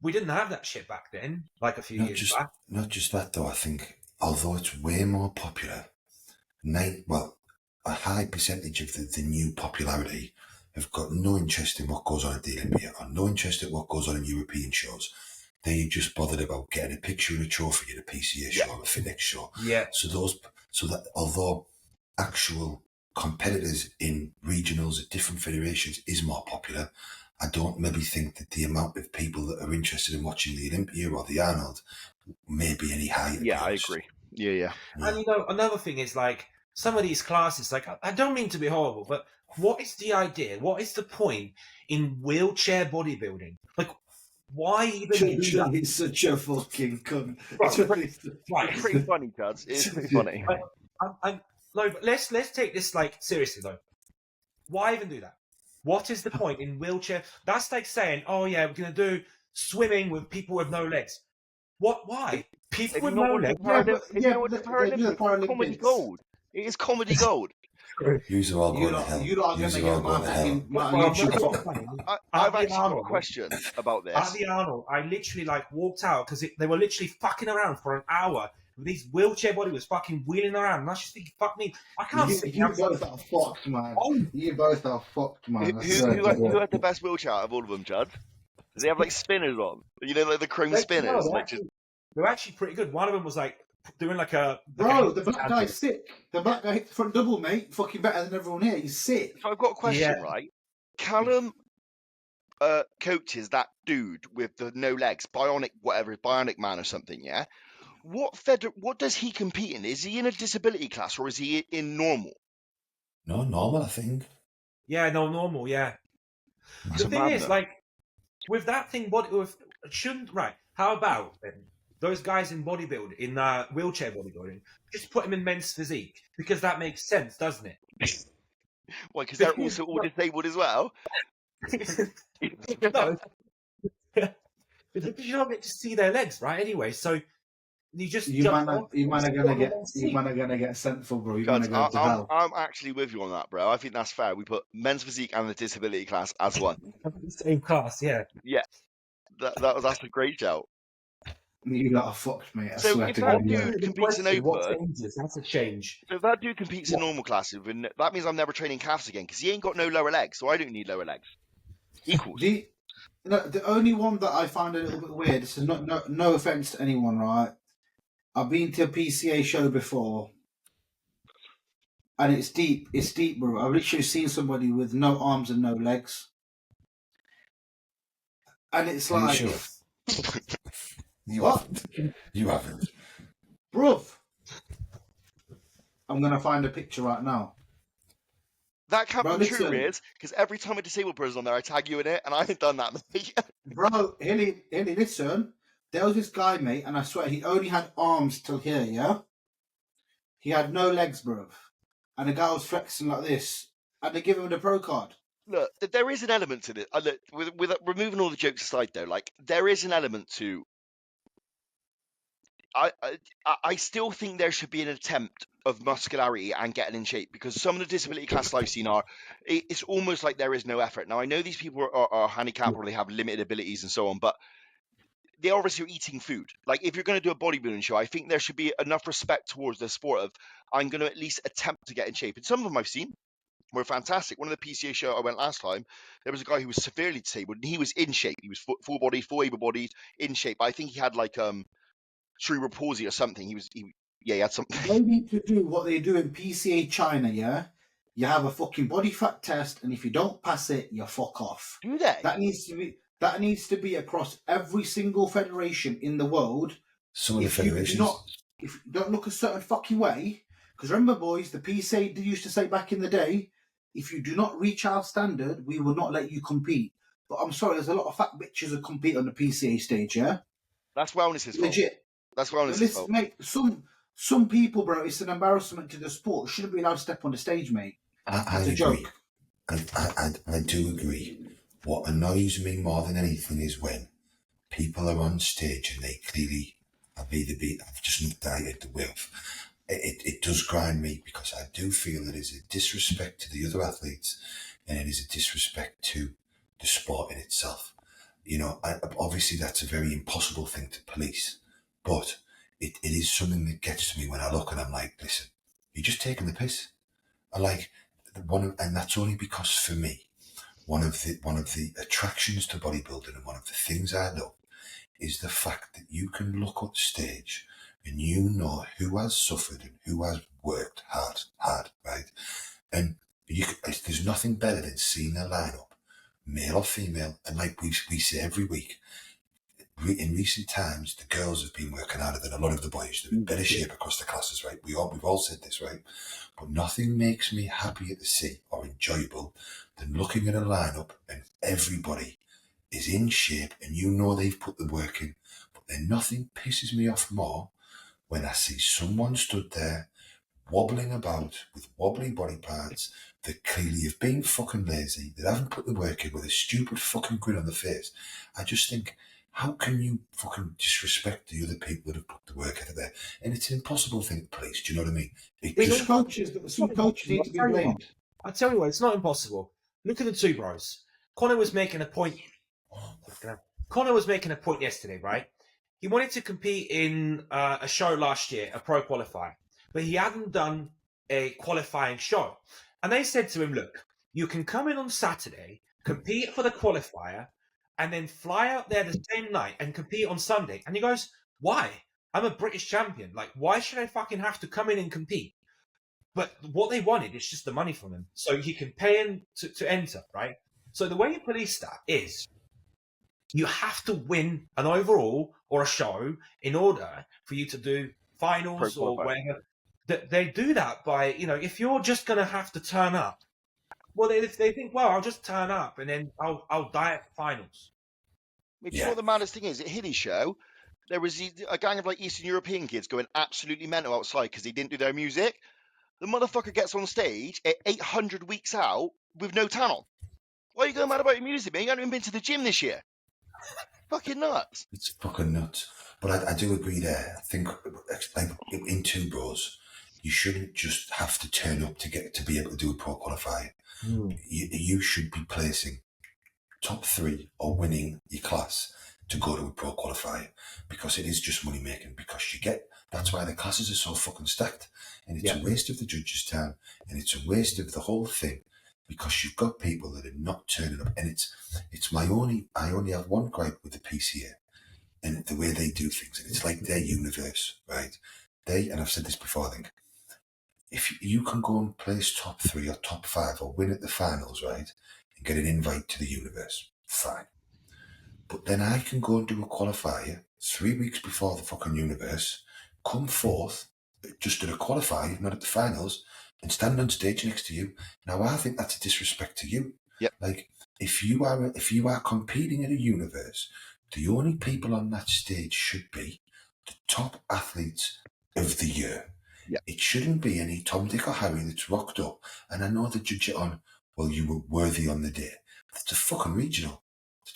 B: we didn't have that shit back then, like a few years back.
C: Not just that, though. I think, although it's way more popular, a high percentage of the new popularity have got no interest in what goes on at the Olympia, or no interest in what goes on in European shows. They just bothered about getting a picture and a trophy at a PCA show or a Finex show.
B: Yeah.
C: So that although actual competitors in regionals at different federations is more popular, I don't maybe think that the amount of people that are interested in watching the Olympia or the Arnold may be any higher.
A: Yeah, I agree. Yeah.
B: And you know, another thing is like some of these classes, like I don't mean to be horrible, but what is the idea? What is the point in wheelchair bodybuilding? Like, why even do that?
D: He's such a fucking cunt.
B: Right.
A: It's pretty funny, Duds. It's pretty funny.
B: No, but let's take this like seriously though. Why even do that? What is the point in wheelchair? That's like saying, oh yeah, we're gonna do swimming with people with no legs. What? Why? People with no legs.
A: Comedy gold. It is comedy gold.
C: Yous are all going to hell.
D: You lot are
C: Yous
D: going to
C: are all
D: get
C: going to
D: my
C: hell.
D: fucking
A: I've actually got a question about this.
B: At the Arnold, I literally like walked out because they were literally fucking around for an hour. These wheelchair bodybuilders fucking wheeling around, and I was just thinking, "Fuck me, I can't."
D: You both are fucked, man. You both are fucked, man.
A: Who had the best wheelchair out of all of them, Judd? Does he have like spinners on? You know, like the chrome spinners.
B: They're actually pretty good. One of them was like doing like a.
D: Bro, the black guy's sick. The black guy hit the front double, mate. Fucking better than everyone here. He's sick.
A: So I've got a question, right? Callum coaches that dude with the no legs, bionic man or something, yeah? What does he compete in? Is he in a disability class or is he in normal?
C: No, normal, I think.
B: Yeah, no, normal, yeah. The thing is, like, with that thing, how about then those guys in bodybuilding, in wheelchair bodybuilding, just put them in men's physique because that makes sense, doesn't it?
A: Why? Because they're also all disabled as well.
B: No, because you don't get to see their legs, right? Anyway, so you man
D: are gonna get sent for, bro.
A: I'm actually with you on that, bro. I think that's fair. We put men's physique and the disability class as one.
B: Same class, yeah.
A: Yeah, that's a great shout.
D: You lot are fucked, mate. I
A: so
D: swear
A: if
D: to
A: that
D: God.
A: dude competes in open,
B: that's a change.
A: So if that dude competes in normal classes, that means I'm never training calves again because he ain't got no lower legs, so I don't need lower legs. Equals.
D: The only one that I find a little bit weird. This is no offense to anyone, right? I've been to a PCA show before, and it's deep. It's deep, bro. I've literally seen somebody with no arms and no legs, and it's like,
C: sure? You haven't,
D: bruv. I'm gonna find a picture right now.
A: That can't be true, Riz, because every time a disabled person's on there, I tag you in it, and I ain't done that, mate.
D: Bro, Hilly, listen. There was this guy, mate, and I swear he only had arms till here, yeah? He had no legs, bro. And the guy was flexing like this, and they give him the pro card.
A: Look, there is an element to this. Look, with removing all the jokes aside, though, like, there is an element to... I still think there should be an attempt of muscularity and getting in shape, because some of the disability classes I've seen it's almost like there is no effort. Now, I know these people are handicapped or they have limited abilities and so on, but they obviously are eating food. Like, if you're going to do a bodybuilding show, I think there should be enough respect towards the sport of, I'm going to at least attempt to get in shape. And some of them I've seen, were fantastic. One of the PCA show I went last time, there was a guy who was severely disabled, and he was in shape. He was full body, full able-bodied, in shape. But I think he had like cerebral palsy or something. He had something.
D: They need to do what they do in PCA China, yeah? You have a fucking body fat test, and if you don't pass it, you fuck off.
A: Do they?
D: That needs to be across every single federation in the world.
C: Some of the federations.
D: If you don't look a certain fucking way, because remember, boys, the PCA used to say back in the day, if you do not reach our standard, we will not let you compete. But I'm sorry, there's a lot of fat bitches that compete on the PCA stage, yeah?
A: That's wellness's fault.
D: Legit.
A: That's wellness's fault.
D: Mate, some people, bro, it's an embarrassment to the sport. Shouldn't be allowed to step on the stage, mate.
C: I
D: It's a
C: agree.
D: joke.
C: I do agree. What annoys me more than anything is when people are on stage and they clearly I've just not dieted the will. It does grind me because I do feel it is a disrespect to the other athletes and it is a disrespect to the sport in itself. You know, obviously that's a very impossible thing to police, but it is something that gets to me when I look and I'm like, listen, you're just taking the piss. And that's only because for me, one of the attractions to bodybuilding and one of the things I love is the fact that you can look up stage and you know who has suffered and who has worked hard, right? And there's nothing better than seeing a lineup, male or female, and like we say every week, in recent times, the girls have been working harder than a lot of the boys. They're in better shape across the classes, right? We've all said this, right? But nothing makes me happier to see or enjoyable than looking at a lineup and everybody is in shape and you know they've put the work in. But then nothing pisses me off more when I see someone stood there wobbling about with wobbly body parts that clearly have been fucking lazy, that haven't put the work in with a stupid fucking grin on the face. I just think, how can you fucking disrespect the other people that have put the work out there? And it's an impossible thing to police, do you know what I mean?
D: Some coaches need to be blamed.
B: I tell you what, it's not impossible. Look at the two bros. Connor was making a point. Connor was making a point yesterday, right? He wanted to compete in a show last year, a pro qualifier, but he hadn't done a qualifying show. And they said to him, look, you can come in on Saturday, compete for the qualifier, and then fly out there the same night and compete on Sunday. And he goes, why? I'm a British champion. Like, why should I fucking have to come in and compete? But what they wanted is just the money from him. So he can pay him to enter, right? So the way you police that is you have to win an overall or a show in order for you to do finals or whatever. They do that by, if you're just going to have to turn up, well, they think, well, I'll just turn up and then I'll die at the finals.
A: Do you know what the maddest thing is? At Hilly's show, there was a gang of like Eastern European kids going absolutely mental outside because they didn't do their music. The motherfucker gets on stage at 800 weeks out with no tan on. Why are you going mad about your music, man? You haven't even been to the gym this year. Fucking nuts. It's
C: fucking nuts. But I do agree there. I think like in two bros, you shouldn't just have to turn up to be able to do a pro qualifying. You should be placing top 3 or winning your class to go to a pro qualifying because it is just money making. Because that's why the classes are so fucking stacked, and it's a waste of the judges' time, and it's a waste of the whole thing because you've got people that are not turning up, and I only have one gripe with the PCA and the way they do things, and it's like their universe, right? And I've said this before, I think, if you can go and place top 3 or top 5 or win at the finals, right, and get an invite to the universe, fine. But then I can go and do a qualifier 3 weeks before the fucking universe, come forth, just at a qualifier, not at the finals, and stand on stage next to you. Now, I think that's a disrespect to you.
A: Yep.
C: Like, if you are competing at a universe, the only people on that stage should be the top athletes of the year.
A: Yep.
C: It shouldn't be any Tom, Dick or Harry that's rocked up. And I know they judge it on, well, you were worthy on the day. That's a fucking regional.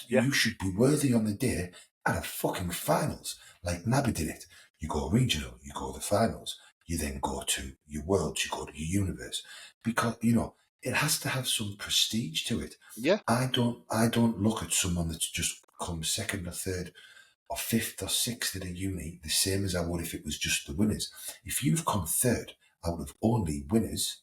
C: Yeah. You should be worthy on the day at a fucking finals. Like Nabi did it. You go regional, you go to the finals. You then go to your worlds, you go to your universe. Because, it has to have some prestige to it.
A: Yeah.
C: I don't look at someone that's just come 2nd or 3rd or 5th or 6th at a uni the same as I would if it was just the winners. If you've come 3rd out of only winners,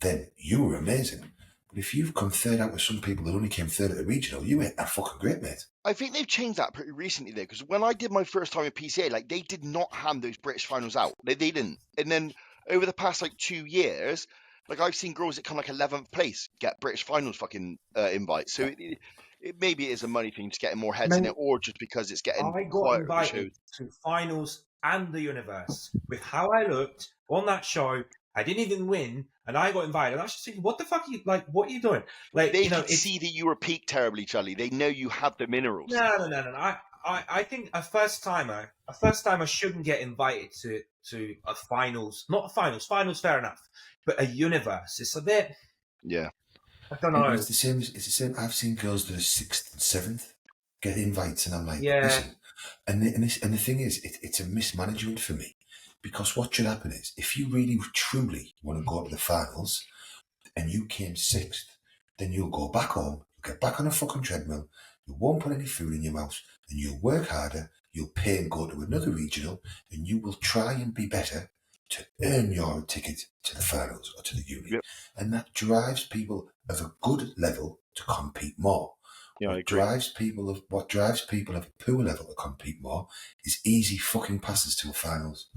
C: then you were amazing. But if you've come third out with some people that only came third at the regional, you ain't that fucking great, mate.
A: I think they've changed that pretty recently though, because when I did my first time at PCA, like they did not hand those British finals out. They didn't. And then over the past like 2 years, like I've seen girls that come like 11th place get British finals fucking invites. So maybe it is a money thing, just getting more heads in it, or just because it's getting
B: I got
A: quieter.
B: invited to finals and the universe with how I looked on that show. I didn't even win, and I got invited. And I was just thinking, what the fuck are you like? What are you doing? Like,
A: They
B: you know,
A: could see that you were peaked terribly, Charlie. They know you have the minerals.
B: No. I think a first timer shouldn't get invited to a finals. Not a finals. Finals, fair enough. But a universe. It's a bit.
A: Yeah.
B: I don't know.
C: It's the same. It's the same. I've seen girls that are 6th and 7th get invites, and I'm like,
B: Yeah.
C: listen. And the thing is, it's a mismanagement for me, because what should happen is, if you really truly want to go to the finals, and you came 6th, then you'll go back home, get back on a fucking treadmill, you won't put any food in your mouth, and you'll work harder, you'll pay and go to another regional, and you will try and be better to earn your ticket to the finals or to the uni.
A: Yep.
C: And that drives people of a good level to compete more.
A: Yeah, I
C: What
A: agree.
C: drives people of a poor level to compete more is easy fucking passes to a finals.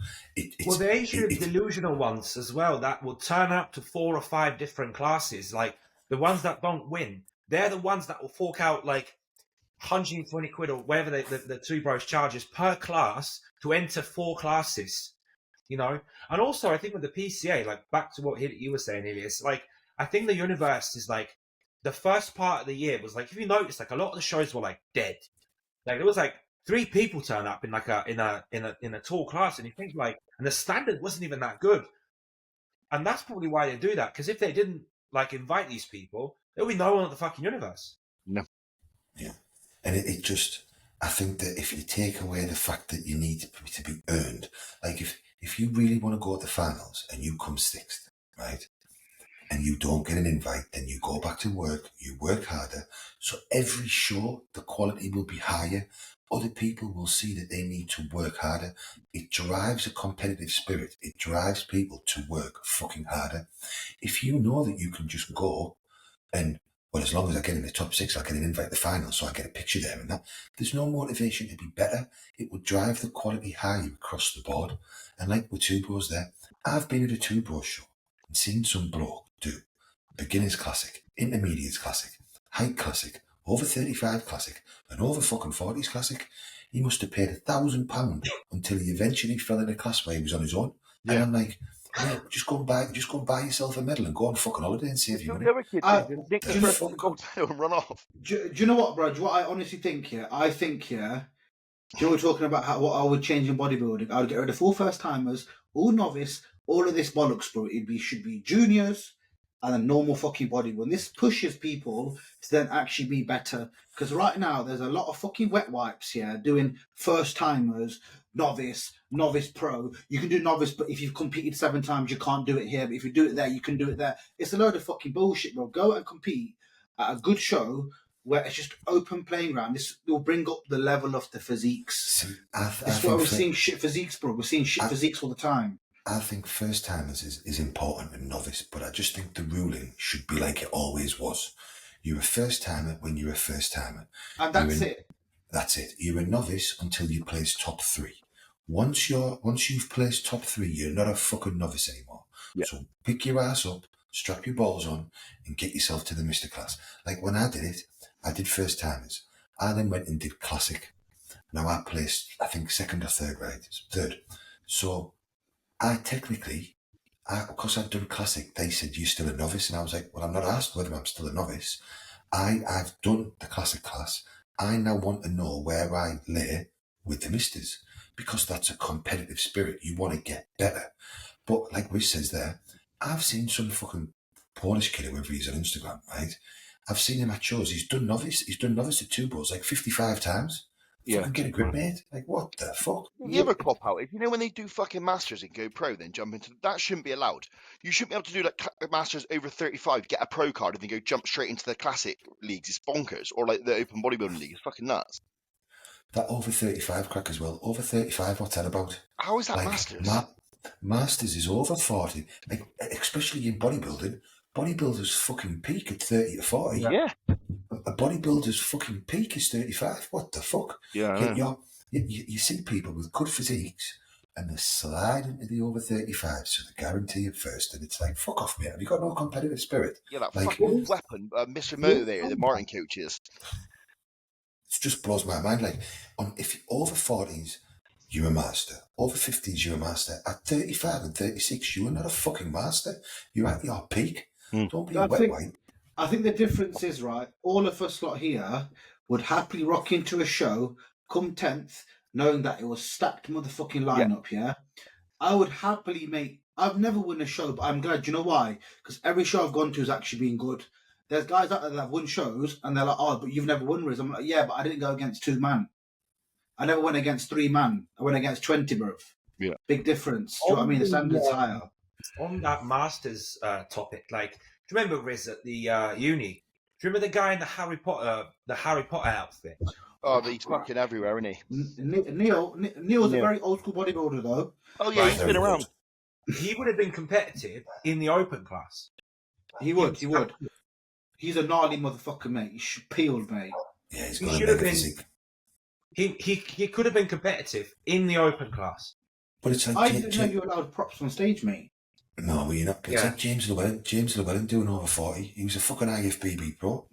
B: Well, there is delusional ones as well that will turn up to 4 or 5 different classes. Like the ones that don't win, they're the ones that will fork out like 120 quid or whatever the two bros charges per class to enter 4 classes. You know, and also I think with the PCA, like back to what you were saying, Elias, like I think the universe is like the first part of the year was like, if you notice, like a lot of the shows were like dead. Like there was like 3 people turn up in like in a tall class, and you think like, and the standard wasn't even that good. And that's probably why they do that, because if they didn't like invite these people, there would be no one at the fucking universe.
A: No.
C: Yeah, and it just, I think that if you take away the fact that you need to be earned, like if you really want to go to the finals and you come 6th, right, and you don't get an invite, then you go back to work, you work harder, so every show the quality will be higher, other people will see that they need to work harder. It drives a competitive spirit, it drives people to work fucking harder. If you know that you can just go and, well, as long as I get in the top 6, I'll get an invite to the final, so I get a picture there and that. There's no motivation to be better. It would drive the quality higher across the board. And like with Two Bros there, I've been at a Two Bros show and seen some bloke do beginners classic, intermediates classic, height classic, over 35 classic, and over fucking 40s classic. He must have paid £1,000 until he eventually fell in a class where he was on his own.
A: Yeah.
C: And I'm like, yeah, just go and buy yourself a medal and go on fucking holiday and save your money.
A: The other kid nick the first one gold medal and run off.
D: Do you know what, bro? Do you know what I honestly think here? I think here, do you know we're talking about what I would change in bodybuilding? I would get rid of all first timers, all novice, all of this bollocks, bro. Should be juniors and then normal fucking bodybuilding. This pushes people to then actually be better. Because right now there's a lot of fucking wet wipes here doing first timers, novice pro. You can do novice, but if you've competed 7 times, you can't do it here. But if you do it there, you can do it there. It's a load of fucking bullshit, bro. Go and compete at a good show where it's just open playing ground. This will bring up the level of the physiques. That's why we're seeing shit physiques, bro. We're seeing shit physiques all the time.
C: I think first timers is important and novice, but I just think the ruling should be like it always was. You're a first timer when you're a first timer.
D: And that's it.
C: That's it. You're a novice until you place top 3. Once you've placed top 3, you're not a fucking novice anymore.
A: Yeah.
C: So pick your ass up, strap your balls on, and get yourself to the Mr. Class. Like when I did it, I did first timers. I then went and did classic. Now I placed, I think, 2nd or 3rd, right? 3rd. So I technically, because I'd done classic, they said, you're still a novice. And I was like, well, I'm not asked whether I'm still a novice. I've done the classic class. I now want to know where I lay with the misters, because that's a competitive spirit. You want to get better. But like Wish says there, I've seen some fucking Polish kid, whoever he's on Instagram, right? I've seen him at shows. He's done novice at Two Bros like 55 times.
A: Yeah.
C: Fucking get a grip, mate. Like, what the fuck?
A: You ever cop out? If you know when they do fucking masters and go pro, then jump into that shouldn't be allowed. You shouldn't be able to do like masters over 35, get a pro card, and then go jump straight into the classic leagues. It's bonkers. Or like the open bodybuilding league. It's fucking nuts.
C: That over 35 crack as well. Over 35, what's that about?
A: How is that
C: Like,
A: masters?
C: Masters is over 40. Like, especially in bodybuilding, bodybuilders fucking peak at 30 to 40.
A: Yeah.
C: A bodybuilder's fucking peak is 35. What the fuck?
A: Yeah.
C: You see people with good physiques and they slide into the over 35, so they guarantee it first. And it's like, fuck off, mate. Have you got no competitive spirit?
A: Yeah, that
C: Like,
A: fucking weapon, Mr. Motivator, the Martin coach is.
C: it just blows my mind. Like, if you're over 40s, you're a master. Over 50s, you're a master. At 35 and 36, you are not a fucking master. You're at your peak. Don't be a wet wipe.
D: I think the difference is, right, all of us lot here would happily rock into a show, come 10th, knowing that it was stacked motherfucking lineup, yeah? I would happily I've never won a show, but I'm glad. Do you know why? Because every show I've gone to has actually been good. There's guys out there that have won shows, and they're like, oh, but you've never won, Riz. I'm like, yeah, but I didn't go against 2 man. I never went against 3 man. I went against 20, bruv.
A: Yeah.
D: Big difference. Do you know what I mean? The standard's higher.
B: On that Masters topic, like, do you remember Riz at the uni? Do you remember the guy in the Harry Potter outfit?
A: Oh, he's fucking everywhere, isn't he?
D: Neil's a very old school bodybuilder, though.
A: Oh, yeah, he's been around.
B: He would have been competitive in the open class.
D: He would. He's a gnarly motherfucker, mate. He's peeled, mate.
C: Yeah, he's
B: He
C: got a
B: should have
C: mega
B: been.
C: physique.
B: He could have been competitive in the open class.
C: But it's like
D: I didn't know you allowed props on stage, mate.
C: No, well, you're not. It's
B: Yeah.
C: like James Llewellyn doing over 40. He was a fucking IFBB pro.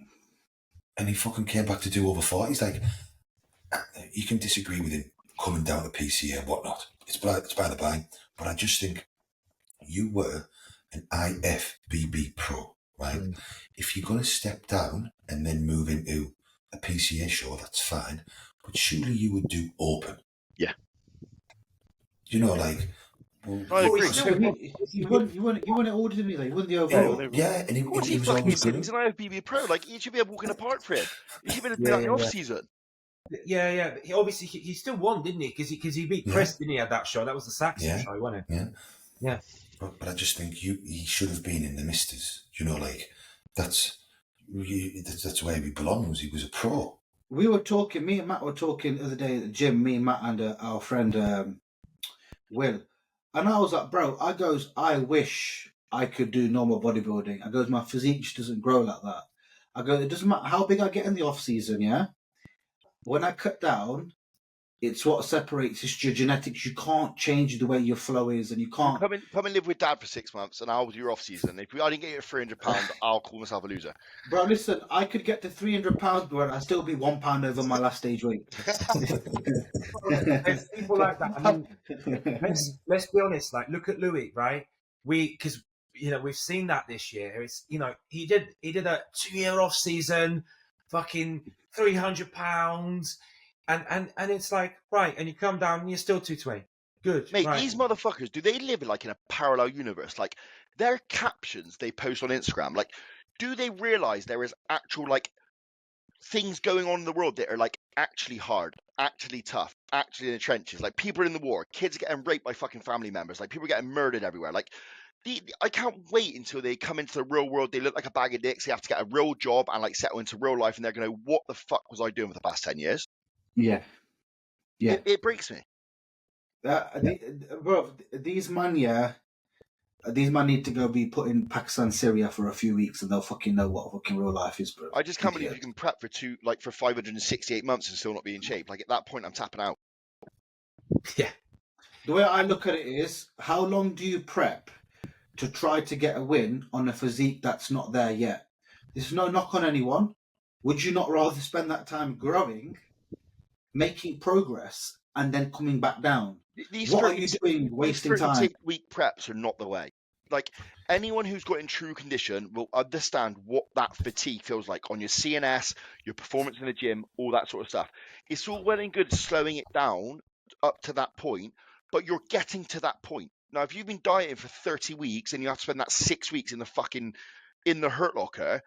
C: And he fucking came back to do over 40. He's like, you can disagree with him coming down to PCA and whatnot. It's by the by. But I just think you were an IFBB pro, right? If you're going to step down and then move into a PCA show, that's fine. But surely you would do open.
A: Yeah.
C: You know, like... Well,
A: I agree.
D: You won it all, didn't you? You won the overall.
C: yeah, and he
A: Of course
C: was
A: he's
C: always good.
A: he's an IFBB pro. Like, he should be walking apart for him. He should be doing that in the off-season.
B: Yeah. He still won, didn't he? Because he beat Chris, didn't he, at that show? That was the Saxon show, wasn't it? Yeah.
C: But I just think he should have been in the Misters. You know, like that's where he belongs. He was a pro.
D: We were talking. Me and Matt were talking the other day at the gym. Me, Matt, and our friend Will. And I was like, bro, I wish I could do normal bodybuilding. I goes, my physique just doesn't grow like that. I go, it doesn't matter how big I get in the off season, yeah? When I cut down, it's what separates. It's your genetics. You can't change the way your flow is, and you can't.
A: Come and live with Dad for 6 months, and I'll do your off-season. If I didn't get you at £300, I'll call myself a loser.
D: Bro, listen, I could get to 300 pounds, but I'd still be 1 pound over my last stage weight.
B: There's people like that. I mean, let's be honest. Like, look at Louis, right? Because we've seen that this year. It's he did a 2-year off season, fucking £300, and it's like, right, and you come down and you're still 220. Good,
A: Mate,
B: right.
A: these motherfuckers, do they live like in a parallel universe? Like, their captions they post on Instagram, like, do they realise there is actual, like, things going on in the world that are, like, actually hard, actually tough, actually in the trenches? Like, people in the war, kids getting raped by fucking family members, like, people getting murdered everywhere. Like, I can't wait until they come into the real world. They look like a bag of dicks. They have to get a real job and, like, settle into real life, and they're going to go, what the fuck was I doing for the past 10 years?
D: Yeah.
A: It breaks me.
D: Bro, these man need to go be put in Pakistan, Syria for a few weeks, and they'll fucking know what fucking real life is, bro.
A: I just can't believe you can prep for 568 months and still not be in shape. Like, at that point, I'm tapping out.
B: Yeah.
D: The way I look at it is, how long do you prep to try to get a win on a physique that's not there yet? There's no knock on anyone. Would you not rather spend that time growing, making progress, and then coming back down? What are you doing wasting time?
A: 36-week preps are not the way. Like, anyone who's got in true condition will understand what that fatigue feels like on your CNS, your performance in the gym, all that sort of stuff. It's all well and good slowing it down up to that point, but you're getting to that point. Now, if you've been dieting for 30 weeks and you have to spend that 6 weeks in the hurt locker,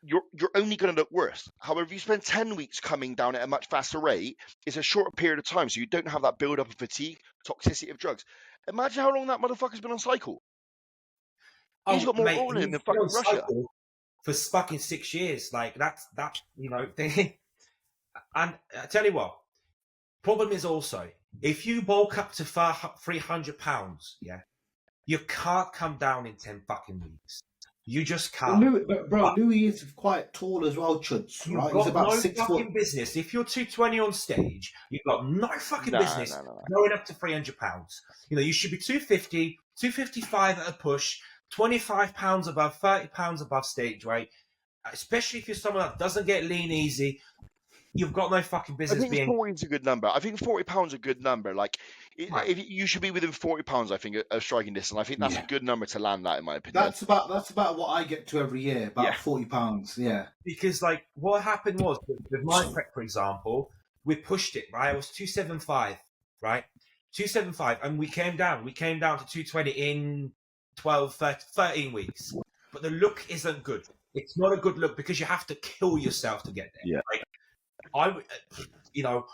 A: you're only going to look worse. However, if you spend 10 weeks coming down at a much faster rate, it's a shorter period of time, so you don't have that build-up of fatigue, toxicity of drugs. Imagine how long that motherfucker's been on cycle. He's got more oil in him than fucking Russia.
B: For fucking 6 years. Like, that's thing. And I tell you what, problem is also, if you bulk up to 300 pounds, yeah, you can't come down in 10 fucking weeks. You just
D: Well,
B: can't.
D: Louis is quite tall as well, Chuds,
B: You've
D: right?
B: got
D: He's about
B: no
D: 6
B: fucking
D: foot.
B: business. If you're 220 on stage, you've got no fucking
A: No,
B: business
A: no, no, no.
B: going up to 300 pounds. You know, you should be 250, 255 at a push, 25 pounds above, 30 pounds above stage weight. Especially if you're someone that doesn't get lean easy, you've got no fucking
A: I
B: business
A: think
B: being.
A: 40 is a good number. I think 40 pounds a good number. Like,
B: Right.
A: if you should be within 40 pounds, I think, of striking distance. I think that's a good number to land that, in my opinion.
D: That's about what I get to every year, about
A: Yeah.
D: 40 pounds. Yeah.
B: Because, like, what happened was with my prep, for example, we pushed it, right? It was 275, right? 275, and we came down. We came down to 220 in 12, 13 weeks. But the look isn't good. It's not a good look because you have to kill yourself to get there.
A: Yeah.
B: Like, you know,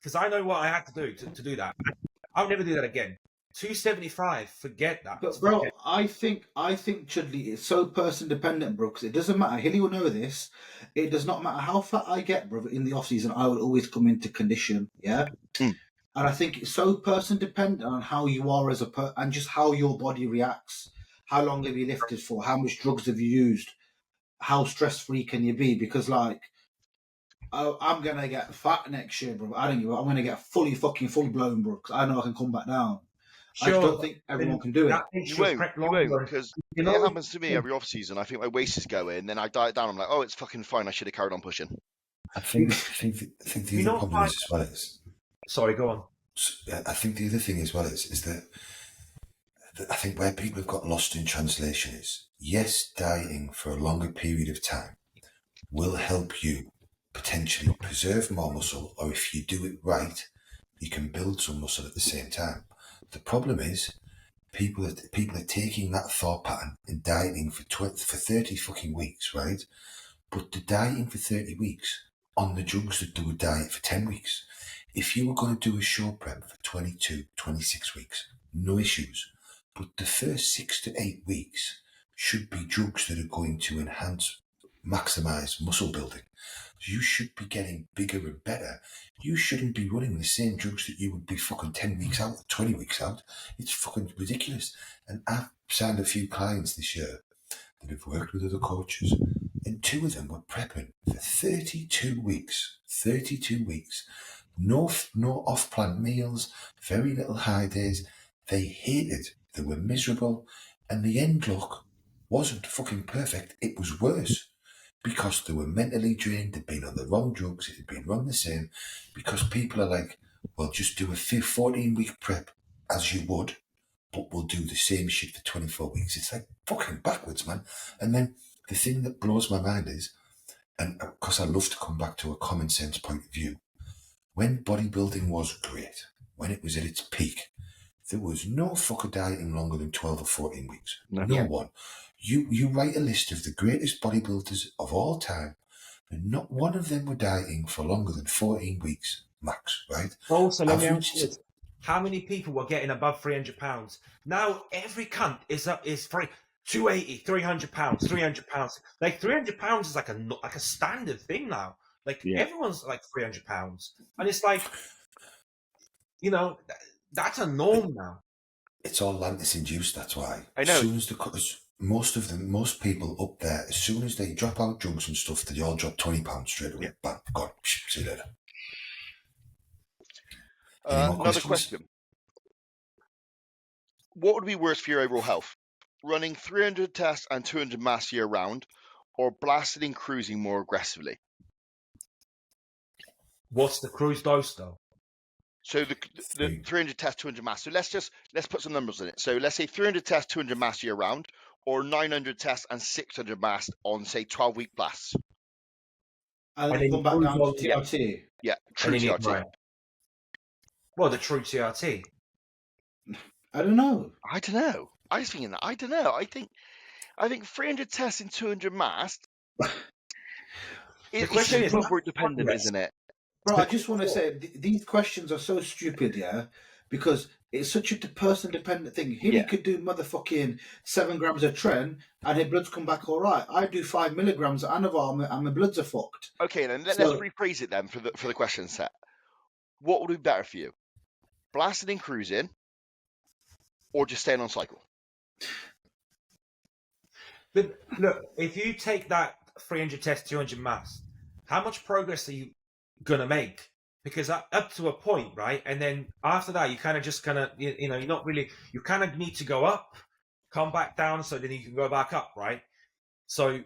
B: because I know what I had to do to do that. I'll never do that again. 275, forget that.
D: But bro, I think Chudley is so person dependent, bro. Because it doesn't matter. Hilly will know this. It does not matter how fat I get, bro. In the off season, I will always come into condition. Yeah.
A: Mm.
D: And I think it's so person dependent on how you are as a and just how your body reacts. How long have you lifted for? How much drugs have you used? How stress free can you be? Because like, I'm gonna get fat next year, bro. I don't give a. I'm gonna get full blown, bro. Because I know I can come back down.
B: Sure,
D: I just don't think everyone can do it.
A: You won't, because it happens to me every off season. I think my waist is going, then I diet down. I'm like, oh, it's fucking fine. I should have carried on pushing.
C: I think the other problem is as well is.
B: Sorry, go on.
C: I think the other thing as well is that I think where people have got lost in translation is, yes, dieting for a longer period of time will help you potentially preserve more muscle, or if you do it right, you can build some muscle at the same time. The problem is people are taking that thought pattern and dieting for 30 fucking weeks, right? But they're dieting for 30 weeks on the drugs that do a diet for 10 weeks. If you were going to do a short prep for 22, 26 weeks, no issues. But the first 6 to 8 weeks should be drugs that are going to enhance, maximize muscle building. You should be getting bigger and better. You shouldn't be running the same drugs that you would be fucking 10 weeks out, 20 weeks out. It's fucking ridiculous. And I've signed a few clients this year that have worked with other coaches, and 2 of them were prepping for 32 weeks. 32 weeks. No off-plan meals, very little high days. They hated. They were miserable. And the end look wasn't fucking perfect. It was worse. Because they were mentally drained, they'd been on the wrong drugs, it had been run the same, because people are like, well, just do a 14-week prep as you would, but we'll do the same shit for 24 weeks. It's like fucking backwards, man. And then the thing that blows my mind is, and because I love to come back to a common sense point of view, when bodybuilding was great, when it was at its peak, there was no fucker dieting longer than 12 or 14 weeks. No one. You write a list of the greatest bodybuilders of all time, and not one of them were dieting for longer than 14 weeks max, right?
B: Also, let me ask you this. How many people were getting above 300 pounds? Now every cunt is for 280, 300 pounds, 300 pounds. Like 300 pounds is like a standard thing now. Like everyone's like 300 pounds. And it's like, you know, that's a norm now. It's all Lantis induced, that's why.
A: I know.
C: As soon as most people up there, as soon as they drop out drugs and stuff, they all drop £20 straight away. Bam, gone. See you later.
A: Another question. What would be worse for your overall health? Running 300 tests and 200 mass year round, or blasting and cruising more aggressively?
B: What's the cruise dose though?
A: So the 300 tests, 200 mass. So let's put some numbers in it. So let's say 300 tests, 200 mass year round, or 900 tests and 600 mass on, say, 12-week blasts.
D: And then come back down to TRT.
A: Yeah, true TRT.
B: Right. Well, the true TRT.
D: I don't know.
A: I was thinking that. I don't know. I think 300 tests and 200 mass.
B: The question is
A: blood dependent, isn't it?
D: Bro, I just want to say these questions are so stupid, yeah, because it's such a person-dependent thing. He could do motherfucking 7 grams of tren and his bloods come back all right. I do 5 milligrams of Anavar and my bloods are fucked.
A: Okay, then let's rephrase it then for the question set. What would be better for you? Blasting and cruising, or just staying on cycle?
B: But look, if you take that 300 test, 200 mass, how much progress are you gonna make? Because up to a point, right? And then after that, you kind of just you know, you're not really. You kind of need to go up, come back down, so then you can go back up, right? So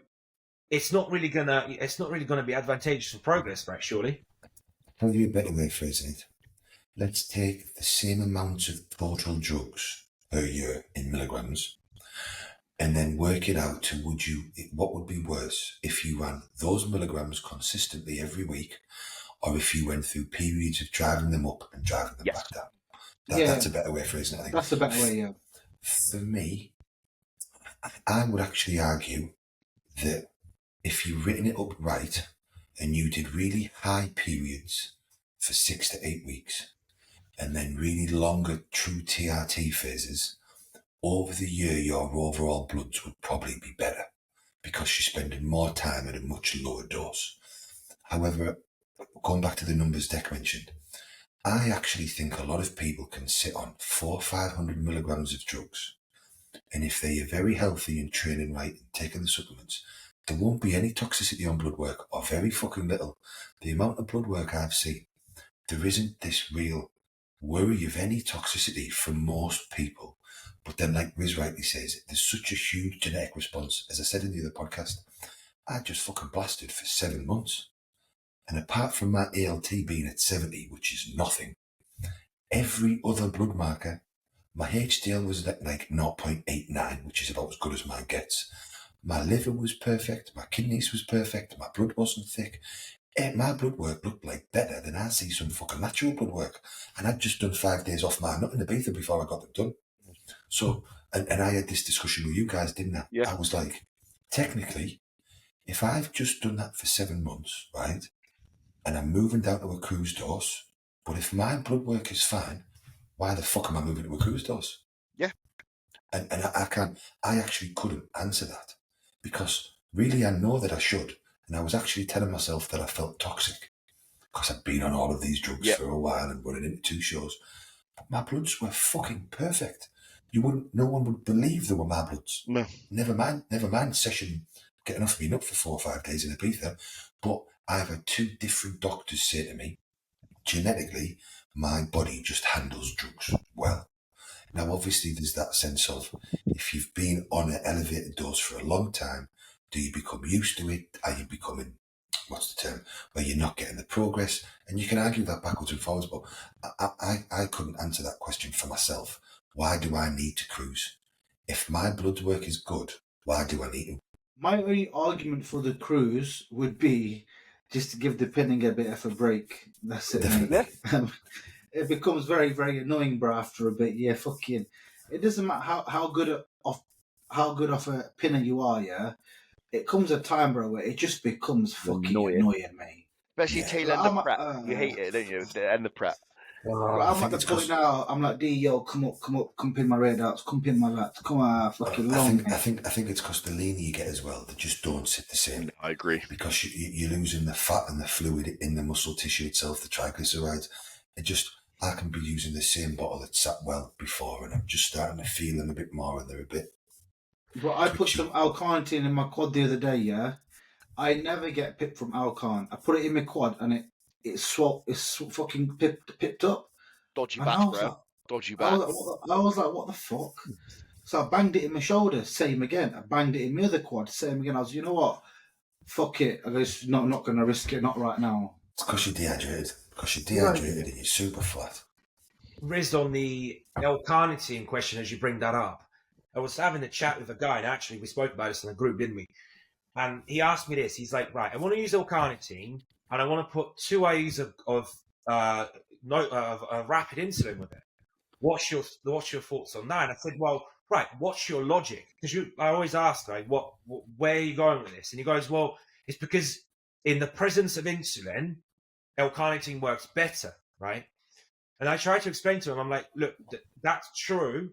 B: it's not really gonna be advantageous for progress, right? Surely.
C: I'll give you a better way of phrasing it. Let's take the same amount of total drugs per year in milligrams, and then work it out to what would be worse if you ran those milligrams consistently every week, or if you went through periods of driving them up and driving them back down. That's a better way of phrasing it, I think.
D: That's a better way, yeah.
C: For me, I would actually argue that if you've written it up right and you did really high periods for 6 to 8 weeks and then really longer true TRT phases, over the year your overall bloods would probably be better because you're spending more time at a much lower dose. However, going back to the numbers Dec mentioned, I actually think a lot of people can sit on 400 or 500 milligrams of drugs, and if they are very healthy and training right and taking the supplements, there won't be any toxicity on blood work, or very fucking little. The amount of blood work I've seen, there isn't this real worry of any toxicity for most people. But then, like Riz rightly says, there's such a huge genetic response. As I said in the other podcast, I just fucking blasted for 7 months. And apart from my ALT being at 70, which is nothing, every other blood marker, my HDL was at like 0.89, which is about as good as mine gets. My liver was perfect, my kidneys was perfect, my blood wasn't thick. My blood work looked like better than I see some fucking natural blood work. And I'd just done 5 days off my nut in Ibiza before I got them done. So, and I had this discussion with you guys, didn't I?
A: Yeah.
C: I was like, technically, if I've just done that for 7 months, right, and I'm moving down to a cruise dose, but if my blood work is fine, why the fuck am I moving to a cruise dose?
A: Yeah.
C: And I actually couldn't answer that, because really I know that I should. And I was actually telling myself that I felt toxic because I'd been on all of these drugs for a while and running into 2 shows. But my bloods were fucking perfect. No one would believe they were my bloods.
A: No.
C: Never mind session getting off me nut for 4 or 5 days in Ibiza. But I've had 2 different doctors say to me, genetically, my body just handles drugs well. Now, obviously, there's that sense of, if you've been on an elevated dose for a long time, do you become used to it? Are you becoming, what's the term, where you're not getting the progress? And you can argue that backwards and forwards, but I couldn't answer that question for myself. Why do I need to cruise? If my blood work is good, why do I need to?
D: My only argument for the cruise would be just to give the pinning a bit of a break. That's it, mate. It becomes very, very annoying, bro, after a bit. Yeah, fucking. It doesn't matter how good of a pinner you are, yeah. It comes a time, bro, where it just becomes fucking annoying, mate.
A: Especially tail end of prep. You hate it, don't you? The end of prep.
D: I'm at the point now. I'm like, D, yo, come up, pin my red outs, come pin my lats, come on, fucking long.
C: I think it's because the leaner you get as well, they just don't sit the same.
A: I agree.
C: Because you're losing the fat and the fluid in the muscle tissue itself, the triglycerides. I can be using the same bottle that sat well before, and I'm just starting to feel them a bit more, and they're a bit.
D: But I put some L-Carnitine in my quad the other day, yeah. I never get pipped from L-Carn. I put it in my quad, and it's fucking pipped up.
A: Dodgy batch, bro. Dodgy batch.
D: I was like, what the fuck? So I banged it in my shoulder, same again. I banged it in my other quad, same again. I was, you know what? Fuck it. I guess I'm not going to risk it, not right now.
C: It's because you're dehydrated. And you're super flat.
B: Riz, on the L-Carnitine question, as you bring that up, I was having a chat with a guy, and actually we spoke about this in the group, didn't we? And he asked me this. He's like, right, I want to use L-Carnitine, and I want to put 2 IUs of rapid insulin with it. What's your thoughts on that? And I said, well, right, what's your logic? Because I always ask, like, where are you going with this? And he goes, well, it's because in the presence of insulin, L-Carnitine works better, right? And I tried to explain to him, I'm like, look, that's true,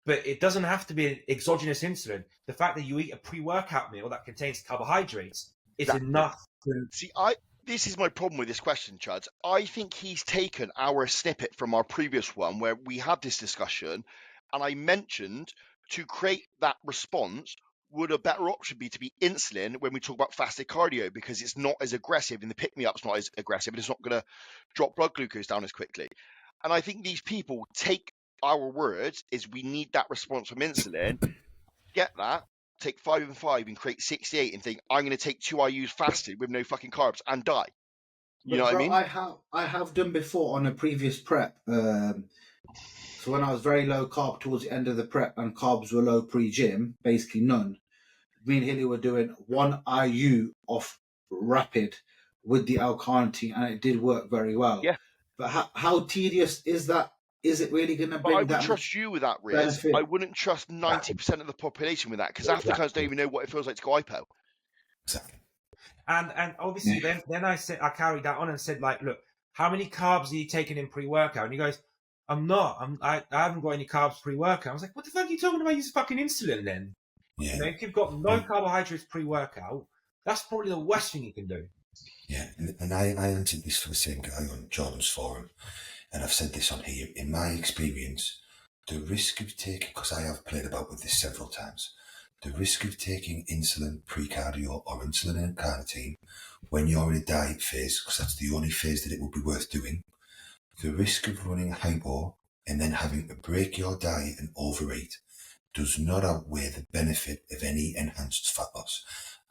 B: but it doesn't have to be an exogenous insulin. The fact that you eat a pre-workout meal that contains carbohydrates is enough to...
A: See, this is my problem with this question, Chuds. I think he's taken our snippet from our previous one where we had this discussion, and I mentioned to create that response, would a better option be to be insulin when we talk about fasted cardio, because it's not as aggressive and the pick-me-up's not as aggressive and it's not going to drop blood glucose down as quickly. And I think these people take our words is we need that response from insulin, get that, take 5 and 5 and create 68 and think I'm going to take 2 IUs fasted with no fucking carbs and die. You know what I mean?
D: I have done before on a previous prep. So when I was very low carb towards the end of the prep and carbs were low pre-gym, basically none, me and Hilly were doing 1 IU of rapid with the L-Carnitine, and it did work very well.
A: Yeah.
D: But how tedious is that? Is it really going to bring
A: I would
D: that
A: trust you with that, Riz.
D: benefit?
A: I wouldn't trust 90% of the population with that, because Africans don't even know what it feels like to go hypo.
C: Exactly.
B: And obviously then I carried that on and said, like, look, how many carbs are you taking in pre-workout? And he goes, I haven't got any carbs pre-workout. I was like, what the fuck are you talking about? Use fucking insulin then.
C: Yeah.
B: You know, if you've got no carbohydrates pre-workout, that's probably the worst thing you can do.
C: Yeah, and I answered this for the same guy on Jordan's forum, and I've said this on here. In my experience, the risk of taking, because I have played about with this several times, the risk of taking insulin pre-cardio or insulin and carnitine when you're in a diet phase, because that's the only phase that it would be worth doing, the risk of running hypo and then having to break your diet and overeat does not outweigh the benefit of any enhanced fat loss.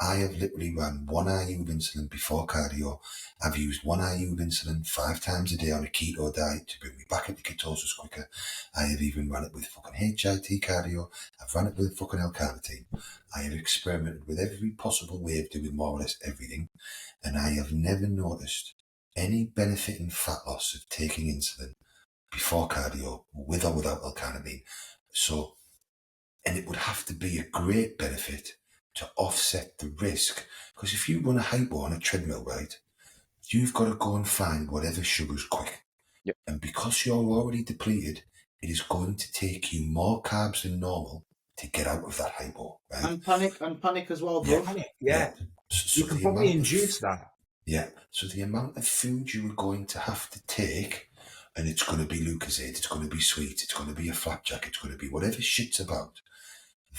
C: I have literally run 1 IU of insulin before cardio. I've used 1 IU of insulin 5 times a day on a keto diet to bring me back into ketosis quicker. I have even run it with fucking HIT cardio. I've run it with fucking L-Carnitine. I have experimented with every possible way of doing more or less everything, and I have never noticed any benefit in fat loss of taking insulin before cardio, with or without L-Carnitine. So, and it would have to be a great benefit to offset the risk. Because if you run a hypo on a treadmill, right, you've got to go and find whatever sugar's quick.
A: Yep.
C: And because you're already depleted, it is going to take you more carbs than normal to get out of that hypo, right?
D: And panic as well, bro.
B: Yeah.
C: So
B: You can probably induce that.
C: Yeah. So the amount of food you are going to have to take, and it's going to be Lucozade, it's going to be sweet, it's going to be a flapjack, it's going to be whatever shit's about,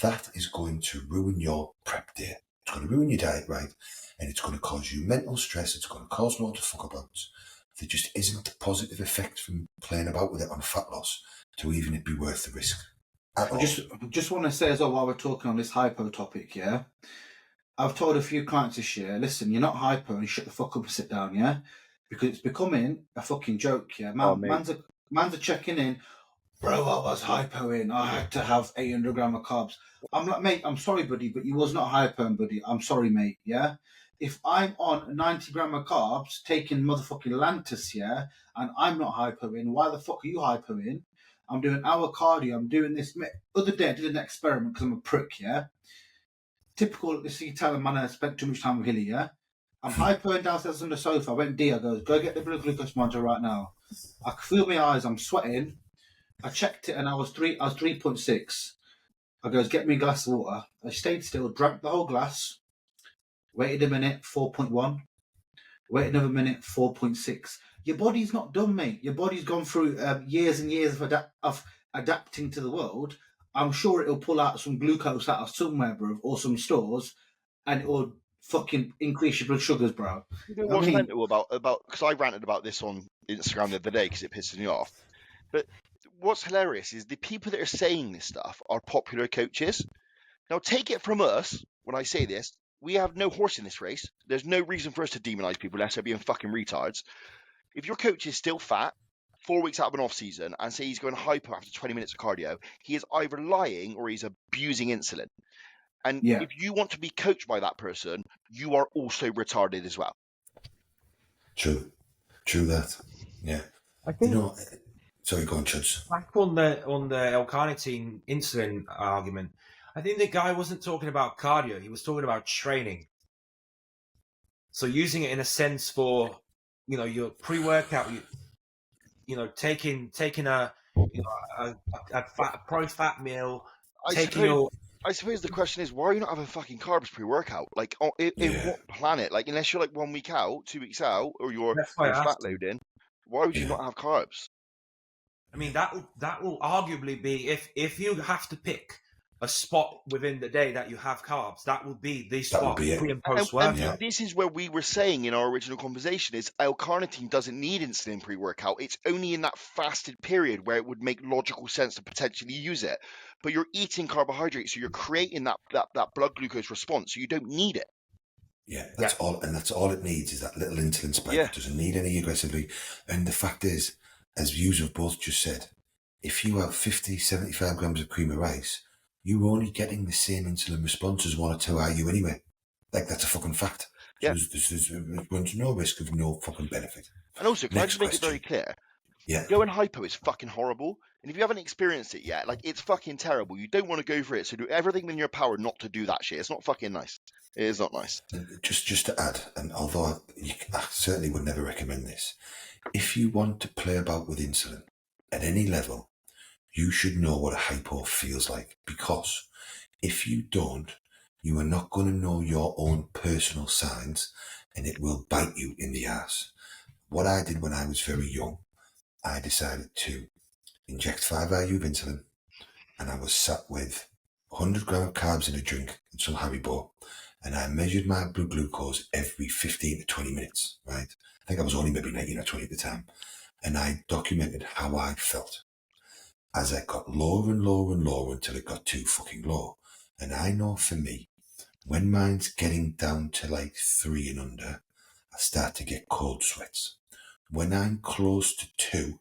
C: that is going to ruin your prep day. It's going to ruin your diet, right? And it's going to cause you mental stress. It's going to cause more to fuck about. There just isn't a positive effect from playing about with it on fat loss to even it be worth the risk.
D: I just want to say as well, while we're talking on this hypo topic, yeah, I've told a few clients this year, listen, you're not hypo and shut the fuck up and sit down, yeah? Because it's becoming a fucking joke, yeah? Man's are checking in, bro, I was hypoing. I had to have 800 gram of carbs. I'm like, mate, I'm sorry, buddy, but you was not hypoing, buddy. I'm sorry, mate, yeah? If I'm on 90 gram of carbs, taking motherfucking Lantus, yeah, and I'm not hypoing, why the fuck are you hypoing? I'm doing hour cardio. I'm doing this. Other day, I did an experiment because I'm a prick, yeah? Typical, this Italian man, I spent too much time with Hilly, yeah? I'm hypoing downstairs on the sofa. I went, I goes, go get the blood glucose monitor right now. I can feel my eyes. I'm sweating. I checked it and I was 3.6. I goes, get me a glass of water. I stayed still, drank the whole glass, waited a minute, 4.1. Waited another minute, 4.6. Your body's not done, mate. Your body's gone through years and years of adapting to the world. I'm sure it'll pull out some glucose out of somewhere, bro, or some stores, and it will fucking increase your blood sugars, bro.
A: You know what's mental about, because I ranted about this on Instagram the other day because it pisses me off. But what's hilarious is the people that are saying this stuff are popular coaches. Now, take it from us when I say this. We have no horse in this race. There's no reason for us to demonize people unless they're being fucking retards. If your coach is still fat, 4 weeks out of an off season, and say he's going hypo after 20 minutes of cardio, he is either lying or he's abusing insulin. And if you want to be coached by that person, you are also retarded as well.
C: True that. Yeah.
B: I think.
C: Sorry, go on, Chuds.
B: Back on the L-Carnitine insulin argument, I think the guy wasn't talking about cardio. He was talking about training. So using it in a sense for, your pre-workout, taking a pro-fat meal.
A: I suppose the question is, why are you not having fucking carbs pre-workout? Like, in what planet? Like, unless you're like 1 week out, 2 weeks out, or you're fat loading, why would you not have carbs?
B: I mean, that will arguably be if you have to pick a spot within the day that you have carbs. That would be the
C: That
B: spot
C: would be it.
B: pre and
A: And,
B: post
A: and
B: workout.
A: this is where we were saying in our original conversation is L-Carnitine doesn't need insulin pre-workout. It's only in that fasted period where it would make logical sense to potentially use it. But you're eating carbohydrates, so you're creating that blood glucose response, so you don't need it.
C: Yeah, that's all, and that's all it needs is that little insulin spike.
A: Yeah.
C: It doesn't need any aggressively. And the fact is, as you have both just said, if you have 50, 75 grams of cream of rice, you're only getting the same insulin response as 1 or 2 IU anyway. Like, that's a fucking fact. So
A: Yeah.
C: there's runs no risk of no fucking benefit.
A: And also, can I
C: Next
A: just make it very
C: question.
A: clear?
C: Yeah.
A: Going hypo is fucking horrible. And if you haven't experienced it yet, like, it's fucking terrible. You don't want to go for it. So do everything in your power not to do that shit. It's not fucking nice. It is not nice.
C: Just to add, and although I certainly would never recommend this, if you want to play about with insulin at any level, you should know what a hypo feels like, because if you don't, you are not going to know your own personal signs, and it will bite you in the ass. What I did when I was very young, I decided to inject 5 IU of insulin, and I was sat with 100 grams of carbs in a drink and some Haribo, and I measured my blood glucose every 15 to 20 minutes, right? I think I was only maybe 19 or 20 at the time, and I documented how I felt as I got lower and lower and lower until it got too fucking low. And I know for me, when mine's getting down to like 3 and under, I start to get cold sweats. When I'm close to 2,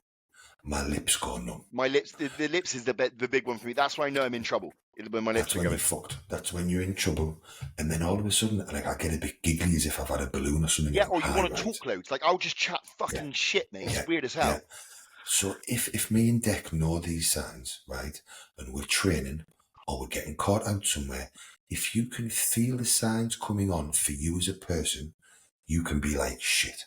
C: my lips go numb.
A: My lips, the lips is the big one for me. That's when I know I'm in trouble. When my lips
C: That's
A: are
C: when
A: going.
C: you're fucked. That's when you're in trouble. And then all of a sudden, like, I get a bit giggly as if I've had a balloon or something.
A: Yeah, or you want
C: right?
A: to talk loads. Like, I'll just chat fucking shit, mate. It's weird as hell.
C: Yeah. So if me and Dec know these signs, right, and we're training or we're getting caught out somewhere, if you can feel the signs coming on for you as a person, you can be like, shit,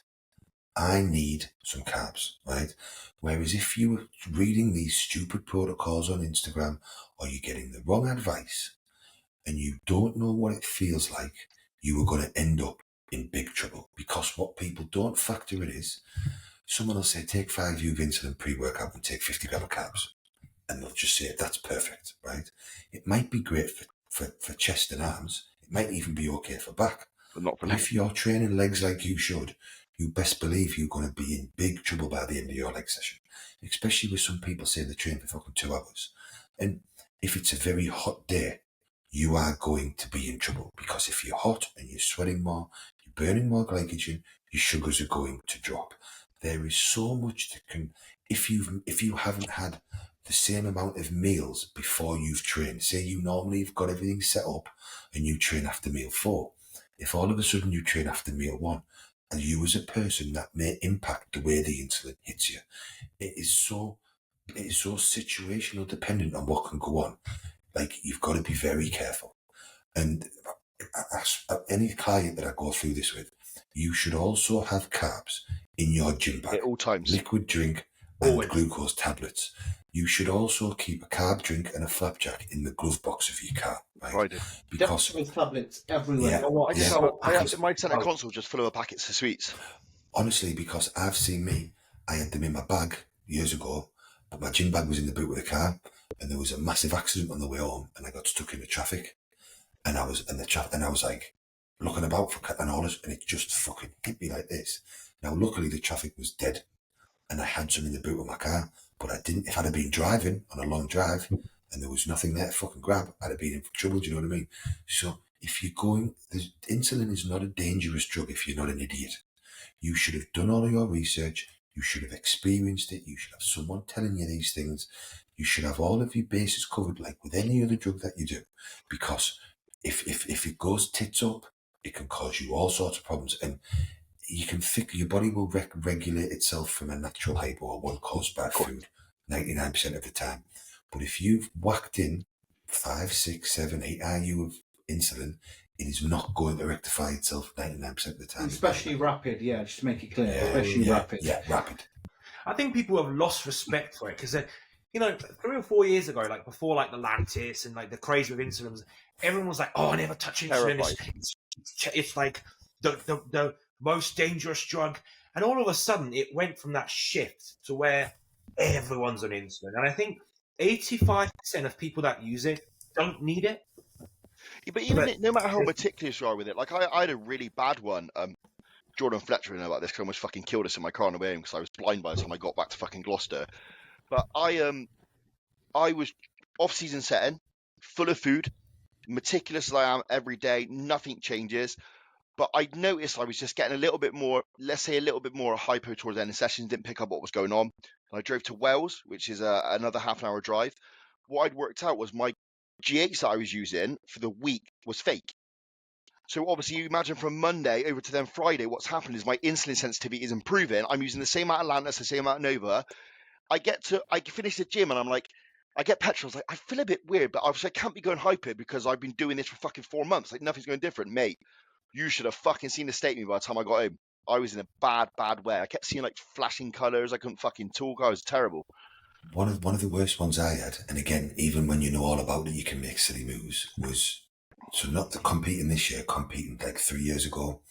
C: I need some carbs, right? Whereas if you were reading these stupid protocols on Instagram, or you're getting the wrong advice and you don't know what it feels like, you are going to end up in big trouble. Because what people don't factor in is, someone will say, take 5 U of insulin pre-workout and take 50 grams of carbs. And they'll just say, that's perfect, right? It might be great for chest and arms. It might even be okay for back.
A: But not for
C: But if you're training legs like you should, you best believe you're going to be in big trouble by the end of your leg session. Especially with some people saying they train for fucking 2 hours. And if it's a very hot day, you are going to be in trouble. Because if you're hot and you're sweating more, you're burning more glycogen, your sugars are going to drop. There is so much that can, if you haven't had the same amount of meals before you've trained, say you normally have got everything set up and you train after meal 4, if all of a sudden you train after meal 1, and you as a person, that may impact the way the insulin hits you. It is so situational dependent on what can go on. Like, you've got to be very careful. And any client that I go through this with, you should also have carbs in your gym bag.
A: at all times.
C: Liquid drink and glucose tablets. You should also keep a carb drink and a flapjack in the glove box of your car, right?
A: Right.
C: Because
D: with tablets everywhere.
A: I have my center console just full of packets of sweets.
C: honestly, because I've seen me, I had them in my bag years ago, but my gym bag was in the boot of the car, and there was a massive accident on the way home, and I got stuck in the traffic, and I was like looking about for and all this, and it just fucking hit me like this. Now, luckily, the traffic was dead, and I had some in the boot of my car, but I didn't. If I'd have been driving on a long drive and there was nothing there to fucking grab, I'd have been in trouble. Do you know what I mean? So if you're going, insulin is not a dangerous drug if you're not an idiot. You should have done all of your research. You should have experienced it. You should have someone telling you these things. You should have all of your bases covered, like with any other drug that you do, because if it goes tits up, it can cause you all sorts of problems, and you can think your body will regulate itself from a natural hypo or one caused by food 99% of the time. But if you've whacked in 5, 6, 7, 8 IU of insulin, it is not going to rectify itself 99% of the time.
D: Especially rapid, just to make it clear. Especially rapid.
C: Yeah, rapid.
B: I think people have lost respect for it because, 3 or 4 years ago, like before, like the Lantis and like the craze with insulin, everyone was like, "Oh, I never touch insulin. It's like the most dangerous drug." And all of a sudden, it went from that shift to where everyone's on insulin. And I think 85% of people that use it don't need it.
A: Yeah, but even no matter how meticulous you are with it, like I had a really bad one. Jordan Fletcher know about this because I almost fucking killed us in my car on the way home because I was blind by the time I got back to fucking Gloucester. But I was off season setting, full of food, meticulous as I am every day. Nothing changes. But I noticed I was just getting a little bit more, let's say a little bit more hypo towards the end of the session, didn't pick up what was going on. And I drove to Wales, which is another half an hour drive. What I'd worked out was my GH that I was using for the week was fake. So obviously you imagine from Monday over to then Friday, what's happened is my insulin sensitivity is improving. I'm using the same amount of Lantus, the same amount of Nova. I finish the gym and I'm like, I get petrol. I was like, I feel a bit weird, but I can't be going hyper because I've been doing this for fucking 4 months. Like nothing's going different, mate. You should have fucking seen the state of me by the time I got home. I was in a bad way. I kept seeing like flashing colours. I couldn't fucking talk. I was terrible.
C: One of the worst ones I had, and again, even when you know all about it, you can make silly moves, was so not the competing this year, competing like 3 years ago.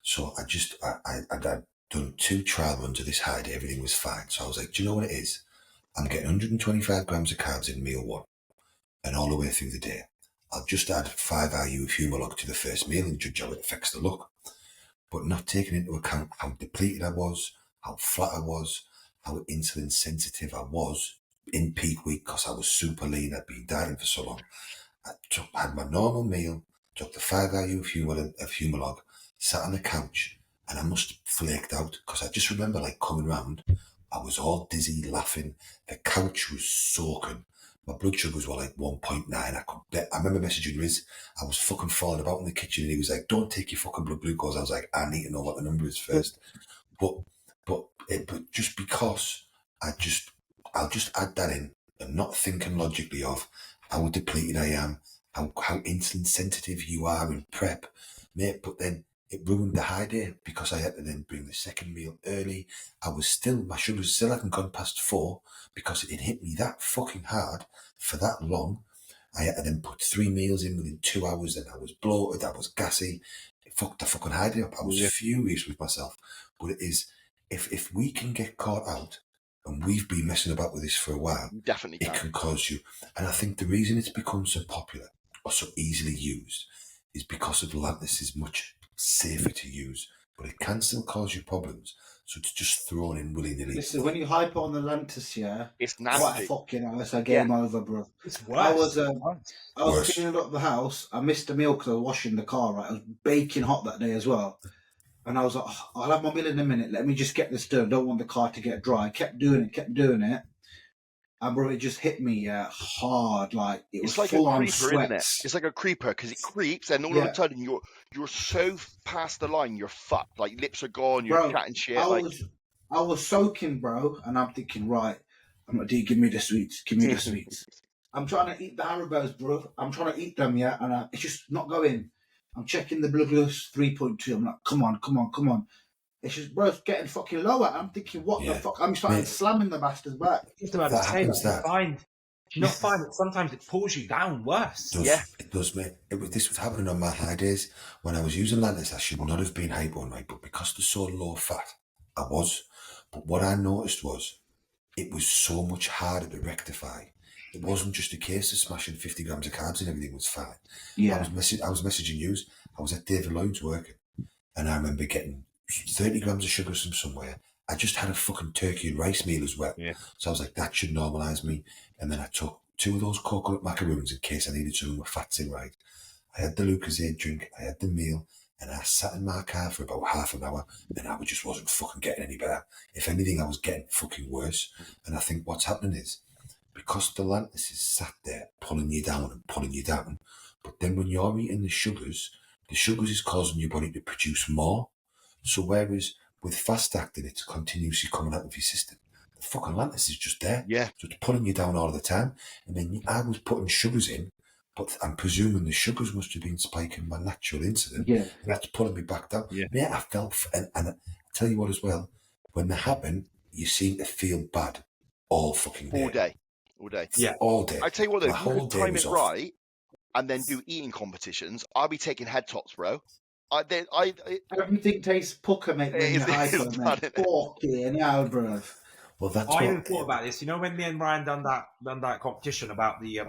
C: So I'd done 2 trial runs of this high day, everything was fine. So I was like, do you know what it is? I'm getting 125 grams of carbs in meal 1 and all the way through the day. I'll just add 5 IU of Humalog to the first meal and judge how it affects the look. But not taking into account how depleted I was, how flat I was, how insulin sensitive I was in peak week because I was super lean, I'd been dieting for so long. I had my normal meal, took the 5 IU of Humalog, sat on the couch, and I must have flaked out because I just remember like coming round, I was all dizzy, laughing, the couch was soaking. My blood sugars were like 1.9. I remember messaging Riz. I was fucking falling about in the kitchen and he was like, don't take your fucking blood glucose. I was like, I need to know what the number is first. But just because I'll just add that in and not thinking logically of how depleted I am, how insulin sensitive you are in prep, mate. But then it ruined the high day because I had to then bring the second meal early. My sugars still hadn't gone past 4 because it hit me that fucking hard for that long. I had to then put 3 meals in within 2 hours and I was bloated, I was gassy. It fucked the fucking high day up. I was furious with myself. But it is, if we can get caught out, and we've been messing about with this for a while,
A: Definitely
C: it can cause you. And I think the reason it's become so popular or so easily used is because of Lantus is much safer to use, but it can still cause you problems. So it's just thrown in willy-nilly.
D: Listen, when you hypo on the Lantus,
A: it's nasty.
D: what a fucking hell, it's a game over, bro.
B: It's worse.
D: I was cleaning up the house. I missed a meal because I was washing the car, right? I was baking hot that day as well. And I was like, oh, I'll have my meal in a minute. Let me just get this done. Don't want the car to get dry. Kept doing it. And bro, it just hit me hard. Like it was
A: like
D: full
A: a
D: on
A: creeper,
D: sweat.
A: isn't it? It's like a creeper because it creeps, and all of a sudden you're so past the line, you're fucked. Like lips are gone, you're chatting shit.
D: I was soaking, bro, and I'm thinking, right, I'm like, D, give me the sweets. I'm trying to eat the Haribos, bro. I'm trying to eat them, and it's just not going. I'm checking the blood glucose 3.2. I'm like, come on. It's just, bro, it's getting fucking lower. I'm thinking, what the fuck? I'm starting slamming the bastard's back.
B: Just about to say that. Do you not find that sometimes it pulls you down worse?
C: It does, mate. This was happening on my high days. When I was using Lantus, I should not have been hypo, right? But because they're so low fat, I was. But what I noticed was it was so much harder to rectify. It wasn't just a case of smashing 50 grams of carbs and everything was fine.
D: Yeah.
C: I was messaging you. I was at David Lloyd's working, and I remember getting 30 grams of sugar from somewhere. I just had a fucking turkey and rice meal as well.
A: Yeah.
C: So I was like, that should normalise me. And then I took 2 of those coconut macaroons in case I needed something with fats in, right? I had the Lucozade drink, I had the meal, and I sat in my car for about half an hour, and I just wasn't fucking getting any better. If anything, I was getting fucking worse. And I think what's happening is, because the Lantus is sat there pulling you down, but then when you're eating the sugars is causing your body to produce more. So whereas with fast acting, it's continuously coming out of your system, the fucking Lantus is just there.
A: Yeah.
C: So it's pulling you down all the time. And then I was putting sugars in, but I'm presuming the sugars must have been spiking my natural insulin.
D: Yeah.
C: And that's pulling me back down.
A: Yeah.
C: Mate, I felt, and I tell you what as well, when they happen, you seem to feel bad all fucking day.
A: All day.
B: Yeah.
C: All day.
A: I tell you what, though,
C: My
A: if you
C: whole
A: can
C: day
A: time
C: was
A: it
C: off.
A: right and then do eating competitions, I'll be taking head tops, bro.
D: Everything tastes pucker, mate, when you're hypo, mate. Fucking hell, bro.
C: Well, that's
B: I even thought about this. You know, when me and Ryan done that competition about the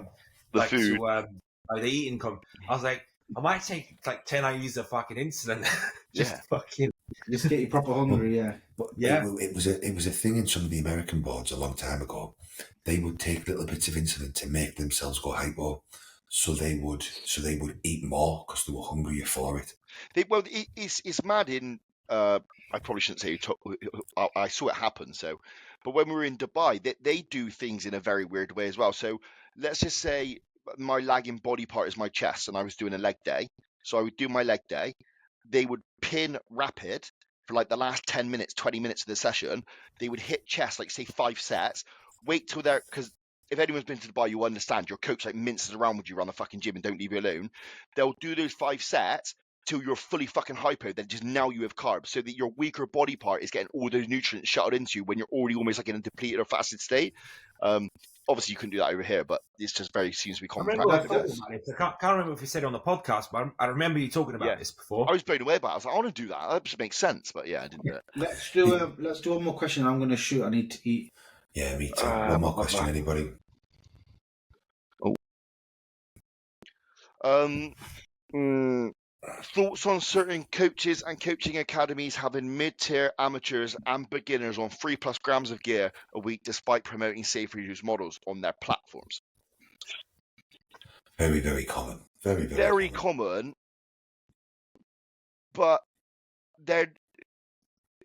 A: The
B: like
A: food.
B: to the eating. I was like, I might take like 10 IUs of fucking insulin. Just
A: Yeah.
B: fucking.
D: Just get you proper hungry, yeah.
C: But
B: Yeah.
C: it was a thing in some of the American boards a long time ago. They would take little bits of insulin to make themselves go hypo, so they would eat more because they were hungrier for it.
A: It's mad in. I probably shouldn't say I saw it happen. So, but when we were in Dubai, they do things in a very weird way as well. So let's just say my lagging body part is my chest, and I was doing a leg day. So I would do my leg day. They would pin rapid for like the last 10 minutes, 20 minutes of the session. They would hit chest, like say 5 sets. Wait till they're, because if anyone's been to Dubai, you understand your coach like minces around with you around the fucking gym and don't leave you alone. They'll do those 5 sets till you're fully fucking hypo, then just now you have carbs, so that your weaker body part is getting all those nutrients shuttled into you when you're already almost like in a depleted or fasted state. Obviously you couldn't do that over here, but it's just seems to be
B: I
A: common
B: remember I
A: practice.
B: thought about it. I can't remember if you said it on the podcast, but I remember you talking about this before.
A: I was blown away by it. I was like, I want to do that. That just makes sense, but yeah, I didn't do it.
D: Let's do one more question. I'm going to shoot. I need to eat.
C: Yeah, me too. One more question, anybody?
A: Thoughts on certain coaches and coaching academies having mid-tier amateurs and beginners on 3+ grams of gear a week despite promoting safer use models on their platforms?
C: Very, very common. Very, very,
A: very common. But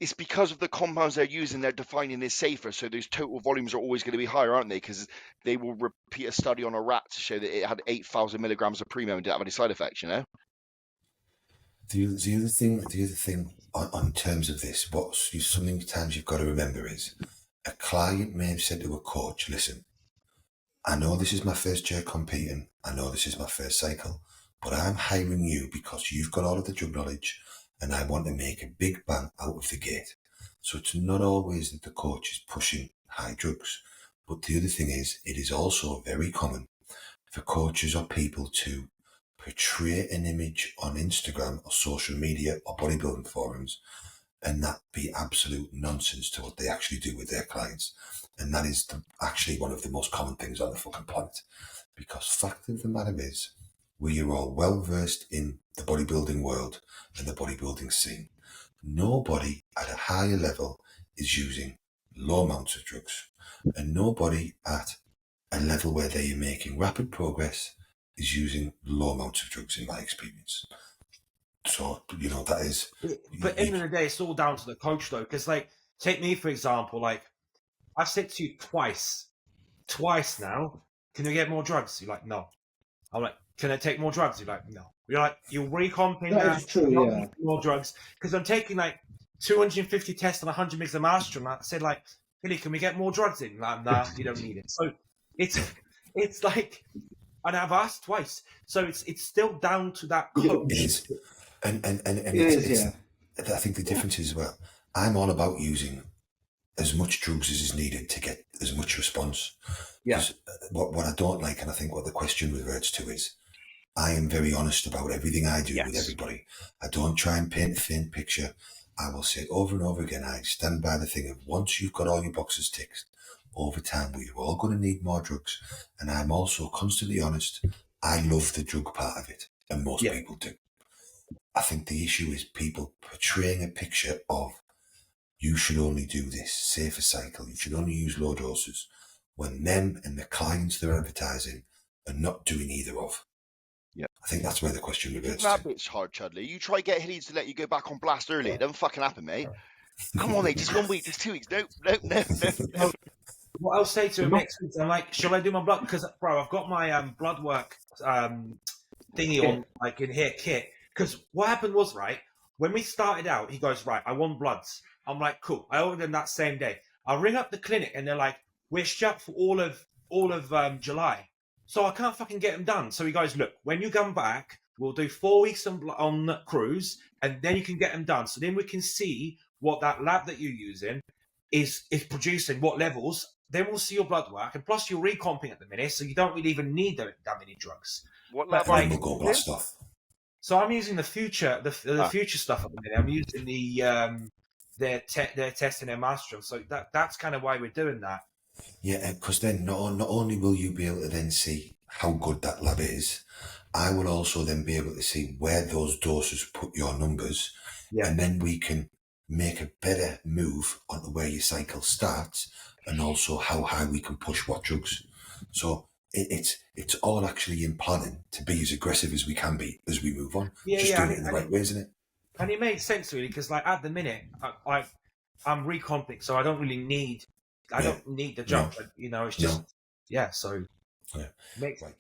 A: it's because of the compounds they're using, they're defining as safer, so those total volumes are always going to be higher, aren't they? Because they will repeat a study on a rat to show that it had 8,000 milligrams of Primo and didn't have any side effects, you know?
C: The other thing on terms of this, sometimes you've got to remember is a client may have said to a coach, listen, I know this is my first year competing, I know this is my first cycle, but I'm hiring you because you've got all of the drug knowledge and I want to make a big bang out of the gate. So it's not always that the coach is pushing high drugs. But the other thing is, it is also very common for coaches or people to portray an image on Instagram or social media or bodybuilding forums and that be absolute nonsense to what they actually do with their clients. And that is actually one of the most common things on the fucking planet. Because fact of the matter is, we are all well versed in the bodybuilding world and the bodybuilding scene. Nobody at a higher level is using low amounts of drugs, and nobody at a level where they are making rapid progress is using low amounts of drugs, in my experience. So, that is...
B: But at the end of the day, it's all down to the coach, though, because, like, take me, for example, like, I've said to you twice now, can you get more drugs? You're like, no. I'm like, can I take more drugs? You're like, no. You're like, you're recomping
D: That is true, yeah.
B: more drugs. Because I'm taking, like, 250 tests and 100 mgs of Mast, and I said, like, Billy, can we get more drugs in? Like, nah, you don't need it. So it's like, and I've asked twice. So it's still down to that coach.
C: It is. And
D: yeah.
C: I think the difference is, well, I'm all about using as much drugs as is needed to get as much response.
B: Yeah.
C: What I don't like, and I think what the question reverts to, is I am very honest about everything I do with everybody. I don't try and paint a thin picture. I will say over and over again, I stand by the thing of once you've got all your boxes ticked, over time we're all going to need more drugs. And I'm also constantly honest. I love the drug part of it, and most people do. I think the issue is people portraying a picture of you should only do this safer cycle, you should only use low doses, when them and the clients they're advertising are not doing either of.
A: Yeah,
C: I think that's where the question reverts
A: that
C: to.
A: bit's hard, Chudley. You try get Hillies to let you go back on blast early. It doesn't fucking happen, mate. Come on, mate. Just 1 week, just 2 weeks. No.
B: What I'll say to him next week, I'm like, shall I do my blood? Because, bro, I've got my blood work thingy on, like, in here, kit. Because what happened was, right, when we started out, he goes, right, I want bloods. I'm like, cool. I ordered them that same day. I ring up the clinic, and they're like, we're shut for all of July. So I can't fucking get them done. So he goes, look, when you come back, we'll do 4 weeks on cruise, and then you can get them done. So then we can see what that lab that you're using is producing, what levels. Then we'll see your blood work, and plus you're recomping at the minute, so you don't really even need that many drugs.
A: What lab
C: Like, we'll go blast off.
B: So I'm using the future stuff at the minute. I'm using they're testing their Mastrum. So that's kind of why we're doing that.
C: Yeah, because then not only will you be able to then see how good that lab is, I will also then be able to see where those doses put your numbers, and then we can make a better move onto where your cycle starts, and also how high we can push what drugs. So it's all actually in planning to be as aggressive as we can be as we move on. Just doing it in the right way, isn't it?
B: And it makes sense really, because like at the minute, I'm reconflict, so I don't really need. I don't need the jump. You know, it's just so makes
C: right.